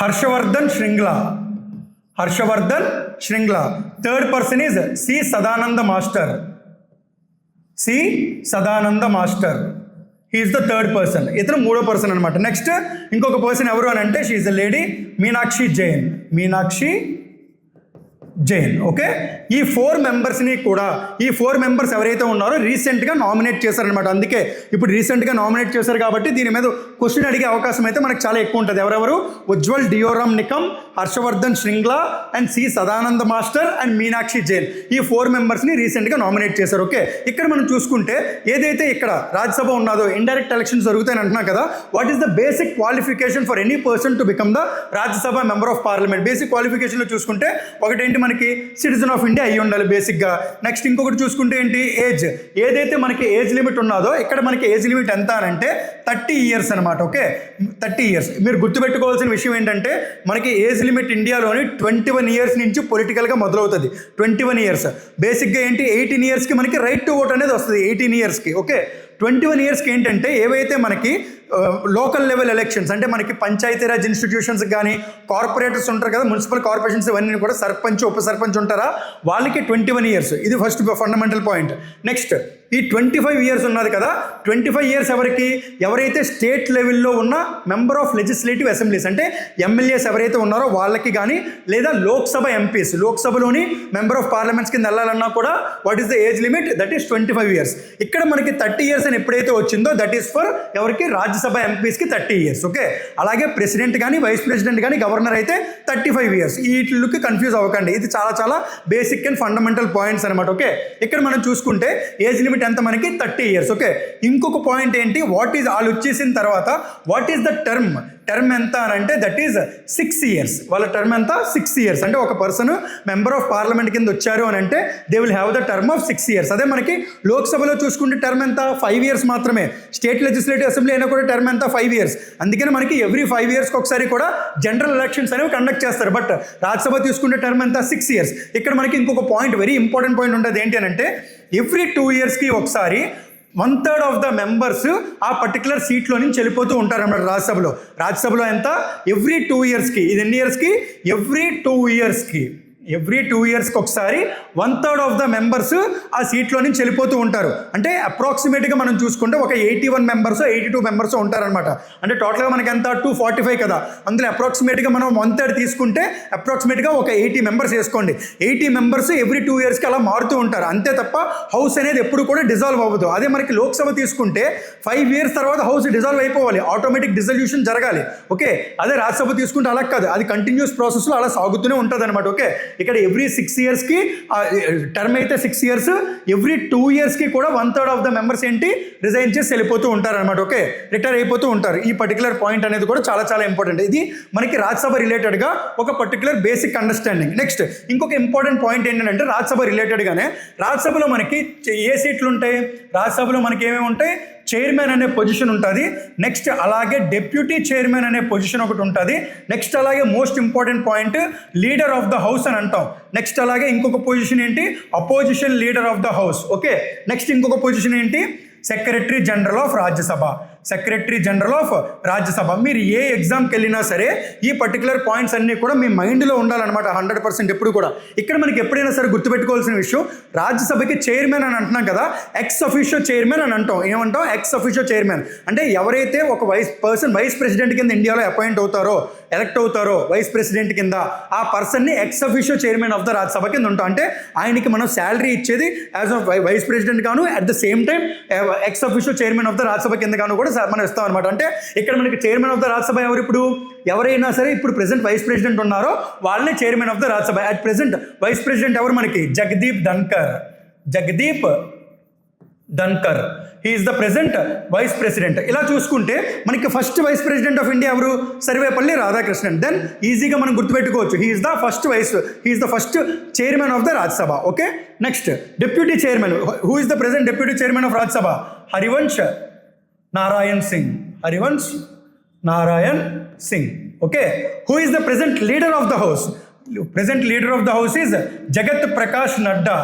Harshvardhan Shringla. Third person is C Sadananda Master. He is the third person. ఇతను 3వ పర్సన్ అనమాట. నెక్స్ట్ ఇంకొక పర్సన్ ఎవరు అని అంటే she is the lady Meenakshi Jain. Okay, ఈ 4 మెంబర్స్ని కూడా ఈ 4 మెంబర్స్ ఎవరైతే ఉన్నారో రీసెంట్గా నామినేట్ చేశారనమాట. అందుకే ఇప్పుడు రీసెంట్గా నామినేట్ చేశారు కాబట్టి దీని మీద క్వశ్చన్ అడిగే అవకాశం అయితే మనకు చాలా ఎక్కువ ఉంటుంది. ఎవరెవరు? Ujjwal Deoram Nikam, Harshvardhan Shringla and C Sadananda Master and Meenakshi Jain. ఈ 4 మెంబర్స్ని రీసెంట్గా నామినేట్ చేశారు. ఓకే, ఇక్కడ మనం చూసుకుంటే ఏదైతే ఇక్కడ రాజ్యసభ ఉన్నదో ఇండైరెక్ట్ ఎలక్షన్స్ జరుగుతాయని అంటున్నాం కదా, what is the basic qualification for any person to become the Rajya Sabha member of parliament? Basic క్వాలిఫికేషన్లో చూసుకుంటే ఒకటేంటి, మనకి సిటిజన్ ఆఫ్ ఇండియా అయ్యి ఉండాలి బేసిక్గా. నెక్స్ట్ ఇంకొకటి చూసుకుంటే ఏంటి, ఏజ్. ఏదైతే మనకి ఏజ్ లిమిట్ ఉన్నదో ఇక్కడ మనకి ఏజ్ లిమిట్ ఎంత అని అంటే 30 ఇయర్స్ అనమాట. Okay, 30 years. మీరు గుర్తుపెట్టుకోవాల్సిన విషయం ఏంటంటే మనకి ఏజ్ లిమిట్ ఇండియాలోని 21 ఇయర్స్ నుంచి పొలిటికల్గా మొదలవుతుంది. 21 ఇయర్స్ బేసిక్గా ఏంటి, 18 ఇయర్స్కి మనకి రైట్ టు ఓట్ అనేది వస్తుంది 18 ఇయర్స్కి. ఓకే, 21 ఇయర్స్కి ఏంటంటే ఏవైతే మనకి లోకల్ లెవెల్ ఎలక్షన్స్ అంటే మనకి పంచాయతీరాజ్ ఇన్స్టిట్యూషన్స్ కానీ కార్పొరేటర్స్ ఉంటారు కదా, మున్సిపల్ కార్పొరేషన్స్ ఇవన్నీ కూడా సర్పంచ్ ఉప సర్పంచ్ ఉంటారా, వాళ్ళకి 21 ఇయర్స్. ఇది ఫస్ట్ ఫండమెంటల్ పాయింట్. నెక్స్ట్ ఈ 25 ఇయర్స్ ఉన్నది కదా, 25 ఇయర్స్ ఎవరికి, ఎవరైతే స్టేట్ లెవెల్లో ఉన్న మెంబర్ ఆఫ్ లెజిస్లేటివ్ అసెంబ్లీస్ అంటే ఎమ్మెల్యేస్ ఎవరైతే ఉన్నారో వాళ్ళకి కానీ, లేదా లోక్సభ ఎంపీస్ లోక్సభలోని మెంబర్ ఆఫ్ పార్లమెంట్స్ కింద వెళ్ళాలన్నా కూడా what is the age limit, that is 25 years. ఇక్కడ మనకి 30 ఇయర్స్ అని ఎప్పుడైతే వచ్చిందో దట్ ఈస్ ఫర్ ఎవరికి, రాజ్యసభ ఎంపీస్కి 30 ఇయర్స్. ఓకే, అలాగే ప్రెసిడెంట్ కానీ వైస్ ప్రెసిడెంట్ కానీ గవర్నర్ అయితే 35 ఇయర్స్. వీటికి కన్ఫ్యూజ్ అవ్వకండి, ఇది చాలా చాలా బేసిక్ అండ్ ఫండమెంటల్ పాయింట్స్ అనమాట. ఓకే, ఇక్కడ మనం చూసుకుంటే ఏజ్ లిమిట్ ఎంత, మనకి 30 ఇయర్స్. ఓకే, ఇంకొక పాయింట్ ఏంటి, వాట్ ఈజ్ వాళ్ళు వచ్చేసిన తర్వాత వాట్ ఈస్ ద టర్మ్ ఎంత అని అంటే దట్ ఈజ్ 6 ఇయర్స్. వాళ్ళ టర్మ్ ఎంత, 6 ఇయర్స్. అంటే ఒక పర్సన్ మెంబర్ ఆఫ్ పార్లమెంట్ కింద వచ్చారు అని అంటే they will have the term of 6 years. అదే మనకి లోక్సభలో చూసుకుంటే టర్మ్ ఎంత, 5 ఇయర్స్ మాత్రమే. స్టేట్ లెజిస్లేటివ్ అసెంబ్లీ అయినా కూడా టర్మ్ ఎంత, 5 ఇయర్స్. అందుకని మనకి ఎవ్రీ 5 ఇయర్స్కి ఒకసారి కూడా జనరల్ ఎలక్షన్స్ అనేవి కండక్ట్ చేస్తారు. బట్ రాజ్యసభ తీసుకుంటే టర్మ్ ఎంత, 6 ఇయర్స్. ఇక్కడ మనకి ఇంకొక పాయింట్, వెరీ ఇంపార్టెంట్ పాయింట్ ఉంటుంది. ఏంటి అని అంటే ఎవ్రీ 2 ఇయర్స్కి ఒకసారి 1/3 ఆఫ్ ద మెంబర్స్ ఆ పర్టికులర్ సీట్లో నుంచి వెళ్ళిపోతూ ఉంటారు అన్నమాట రాజ్యసభలో ఎంత, ఎవ్రీ 2 ఇయర్స్కి. ఇది ఎన్ని ఇయర్స్కి, ఎవ్రీ 2 ఇయర్స్కి. ఎవ్రీ 2 ఇయర్స్కి ఒకసారి 1/3 ఆఫ్ ద మెంబర్స్ ఆ సీట్లో నుంచి వెళ్ళిపోతూ ఉంటారు. అంటే అప్రాక్సిమేట్గా మనం చూసుకుంటే ఒక 81 మెంబర్స్ 82 మెంబర్స్ ఉంటారనమాట. అంటే టోటల్గా మనకి ఎంత, 245 కదా. అందులో అప్రాక్సిమేట్గా మనం 1/3 తీసుకుంటే అప్రాక్సిమేట్గా ఒక 80 మెంబర్స్ వేసుకోండి. 80 మెంబర్స్ ఎవ్రీ 2 ఇయర్స్కి అలా మారుతూ ఉంటారు. అంతే తప్ప హౌస్ అనేది ఎప్పుడు కూడా డిజాల్వ్ అవ్వదు. అదే మనకి లోక్సభ తీసుకుంటే 5 ఇయర్స్ తర్వాత హౌస్ డిజాల్వ్ అయిపోవాలి, ఆటోమేటిక్ డిజల్యూషన్ జరగాలి. ఓకే, అదే రాజ్యసభ తీసుకుంటే అలా కాదు, అది కంటిన్యూస్ ప్రాసెస్లో అలా సాగుతూనే ఉంటుంది అనమాట. ఓకే, ఇక్కడ ఎవ్రీ 6 ఇయర్స్కి టర్మ్ అయితే 6 ఇయర్స్, ఎవ్రీ 2 ఇయర్స్కి కూడా 1/3 ఆఫ్ ద మెంబర్స్ ఏంటి, రిజైన్ చేసి వెళ్ళిపోతూ ఉంటారు అనమాట. ఓకే, రిటైర్ అయిపోతూ ఉంటారు. ఈ పర్టికులర్ పాయింట్ అనేది కూడా చాలా చాలా ఇంపార్టెంట్. ఇది మనకి రాజ్యసభ రిలేటెడ్గా ఒక పర్టికులర్ బేసిక్ అండర్స్టాండింగ్. నెక్స్ట్ ఇంకొక ఇంపార్టెంట్ పాయింట్ ఏంటంటే రాజ్యసభ రిలేటెడ్గానే రాజ్యసభలో మనకి ఏ సీట్లు ఉంటాయి, రాజ్యసభలో మనకి ఏమేమి ఉంటాయి, చైర్మన్ అనే పొజిషన్ ఉంటుంది. నెక్స్ట్ అలాగే డెప్యూటీ చైర్మన్ అనే పొజిషన్ ఒకటి ఉంటుంది. నెక్స్ట్ అలాగే most important point leader of the house అని అంటాం. నెక్స్ట్ అలాగే ఇంకొక పొజిషన్ ఏంటి, opposition leader of the house. Okay, next ఇంకొక పొజిషన్ ఏంటి, secretary general of Rajya Sabha. Secretary general of Rajya Sabha. మీరు ఏ ఎగ్జామ్కి వెళ్ళినా సరే ఈ పర్టికులర్ పాయింట్స్ అన్నీ కూడా మీ మైండ్లో ఉండాలన్నమాట 100% ఎప్పుడు కూడా. ఇక్కడ మనకి ఎప్పుడైనా సరే గుర్తుపెట్టుకోవాల్సిన విషయం, రాజ్యసభకి చైర్మన్ అని అంటున్నాం కదా, ఎక్స్ అఫీషియో చైర్మన్ అని అంటాం. ఏమంటాం, ఎక్స్ అఫీషియో చైర్మన్. అంటే ఎవరైతే ఒక వైస్ ప్రెసిడెంట్ కింద ఇండియాలో అపాయింట్ అవుతారో, ఎలక్ట్ అవుతారో వైస్ ప్రెసిడెంట్ కింద, ఆ పర్సన్ని ex officio chairman of the Rajya Sabha కింద ఉంటాం. అంటే ఆయనకి మనం శాలరీ ఇచ్చేది యాజ్ వైస్ ప్రెసిడెంట్ గాను, at the same time ex officio chairman of the Rajya Sabha కింద గాను కూడా మనం ఇస్తాం అనమాట. అంటే ఇక్కడ మనకి చైర్మన్ ఆఫ్ ద రాజ్యసభ ఎవరు, ఇప్పుడు ఎవరైనా సరే ఇప్పుడు ప్రెసెంట్ వైస్ ప్రెసిడెంట్ ఉన్నారో వాళ్ళనే chairman of the Rajya Sabha. At present vice president ఎవరు, మనకి Jagdeep Dhankhar. He is the present vice president. ఇలా చూసుకుంటే మనకి first vice president of India ఎవరు, సర్వేపల్లి రాధాకృష్ణన్. దెన్ ఈజీగా మనం గుర్తుపెట్టుకోవచ్చు, he is the first chairman of the Rajya Sabha. Okay, next deputy chairman. Who is the present deputy chairman of Rajya Sabha, Harivansh Narayan Singh. Okay, who is the present leader of the house, present leader of the house is Jagat Prakash Nadda.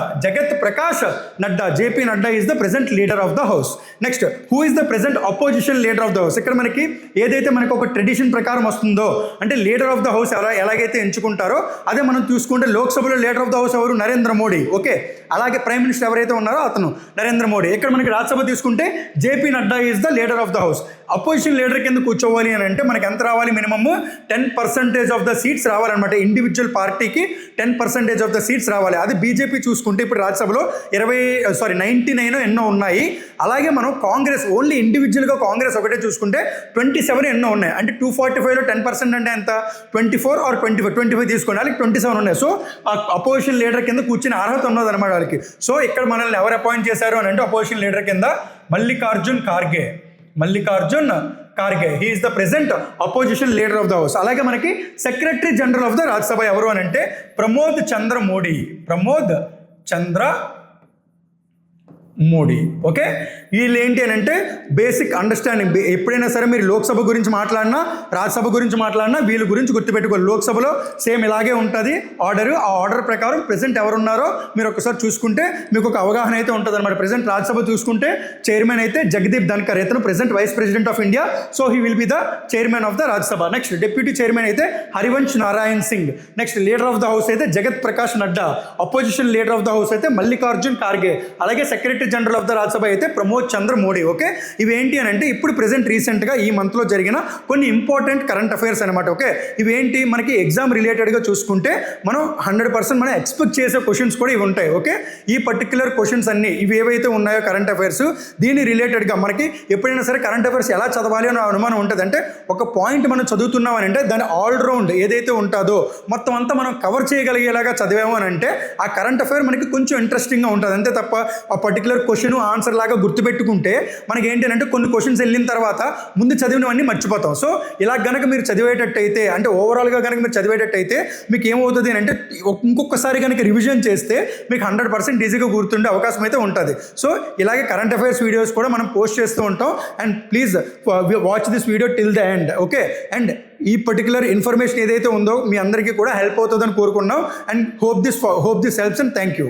JP Nadda is the present leader of the house. Next, who is the present opposition leader of the house? ఇక్కడ మనకి ఏదైతే మనకు ఒక tradition ప్రకారం వస్తుందో, అంటే leader of the house ఎలాగైతే ఎంచుకుంటారో అదే మనం చూసుకుంటే లోక్సభలో లీడర్ ఆఫ్ ద హౌస్ ఎవరు, నరేంద్ర మోడీ. ఓకే, అలాగే ప్రైమ్ మినిస్టర్ ఎవరైతే ఉన్నారో అతను నరేంద్ర మోడీ. ఇక్కడ మనకి రాజ్యసభ తీసుకుంటే JP Nadda is the leader of the house. Opposition leader కింద కూర్చోవాలి అని అంటే మనకి ఎంత రావాలి, మినిమమ్ 10% ఆఫ్ ద సీట్స్ రావాలన్నమాట. ఇండివిజువల్ పార్టీకి 10% ఆఫ్ ద సీట్స్ రావాలి. అది బీజేపీ చూసుకుంటే ఇప్పుడు రాజ్యసభలో 99 ఎన్నో ఉన్నాయి. అలాగే మనం కాంగ్రెస్ ఓన్లీ ఇండివిజువల్గా కాంగ్రెస్ ఒకటే చూసుకుంటే 27 ఎన్నో ఉన్నాయి. అంటే 245లో 10% అంటే ఎంత, 24 ఆర్ 25 తీసుకోండి, వాళ్ళకి 27 ఉన్నాయి. సో అపోజిషన్ లీడర్ కింద కూర్చుని అర్హత ఉన్నది అనమాట వాళ్ళకి. సో ఇక్కడ మనల్ని ఎవరు అపాయింట్ చేశారు అని అంటే అపోజిషన్ లీడర్ కింద Mallikarjun Kharge. He is the present opposition leader of the house. అలాగే మనకి secretary general of the Rajya Sabha ఎవరు అని అంటే ప్రమోద్ చంద్ర మోడీ. ఓకే, వీళ్ళు ఏంటి అని అంటే బేసిక్ అండర్స్టాండింగ్. ఎప్పుడైనా సరే మీరు లోక్సభ గురించి మాట్లాడినా, రాజ్యసభ గురించి మాట్లాడినా వీళ్ళ గురించి గుర్తుపెట్టుకోవాలి. లోక్సభలో సేమ్ ఇలాగే ఉంటుంది ఆర్డర్. ఆ ఆర్డర్ ప్రకారం ప్రెసెంట్ ఎవరున్నారో మీరు ఒకసారి చూసుకుంటే మీకు ఒక అవగాహన అయితే ఉంటుంది అనమాట. ప్రెసెంట్ రాజ్యసభ చూసుకుంటే చైర్మన్ అయితే జగదీప్ ధన్కర్, ఇతను present vice president of India. So he will be the chairman of the Rajya Sabha. Next deputy chairman అయితే Harivansh Narayan Singh. Next leader of the house అయితే Jagat Prakash Nadda. Opposition leader of the house అయితే మల్లికార్జున్ ఖార్గే. అలాగే secretary general of the Rajya Sabha అయితే ప్రమోద్ చంద్ర Modi. Okay, ఇవేంటి అని అంటే ఇప్పుడు present రీసెంట్గా ఈ మంత్లో జరిగిన కొన్ని ఇంపార్టెంట్ కరెంట్ అఫైర్స్ అనమాట. ఓకే, ఇవేంటి మనకి ఎగ్జామ్ రిలేటెడ్గా చూసుకుంటే మనం 100% మనం ఎక్స్పెక్ట్ చేసే క్వశ్చన్స్ కూడా ఇవి ఉంటాయి. ఓకే, ఈ పర్టికులర్ క్వశ్చన్స్ అన్ని ఇవి ఏవైతే ఉన్నాయో కరెంట్ అఫైర్స్, దీని రిలేటెడ్గా మనకి ఎప్పుడైనా సరే కరెంట్ అఫైర్స్ ఎలా చదవాలి అని అనుమానం ఉంటుంది. అంటే ఒక పాయింట్ మనం చదువుతున్నాం అని అంటే దాని ఆల్రౌండ్ ఏదైతే ఉంటుందో మొత్తం అంతా మనం కవర్ చేయగలిగేలాగా చదివాము అని అంటే ఆ కరెంట్ అఫైర్ మనకి కొంచెం ఇంట్రెస్టింగ్గా ఉంటుంది. అంతే తప్ప ఆ పర్టికులర్ క్వశ్చన్ ఆన్సర్ లాగా గుర్తుపెట్టుకుంటే మనకి ఏంటి అంటే కొన్ని క్వశ్చన్స్ వెళ్ళిన తర్వాత ముందు చదివినవన్నీ మర్చిపోతాం. సో ఇలా గనక మీరు చదివేటట్టయితే అంటే ఓవరాల్గా కనుక మీరు చదివేటట్టయితే మీకు ఏమవుతుంది అంటే ఇంకొకసారి కనుక రివిజన్ చేస్తే మీకు 100% ఈజీగా గుర్తుండే అవకాశం అయితే ఉంటుంది. సో ఇలాగే కరెంట్ అఫైర్స్ వీడియోస్ కూడా మనం పోస్ట్ చేస్తూ ఉంటాం. And please watch this video till the end. Okay, and ఈ పర్టికులర్ ఇన్ఫర్మేషన్ ఏదైతే ఉందో మీ అందరికీ కూడా హెల్ప్ అవుతుందని కోరుకున్నాం. And hope this helps and thank you.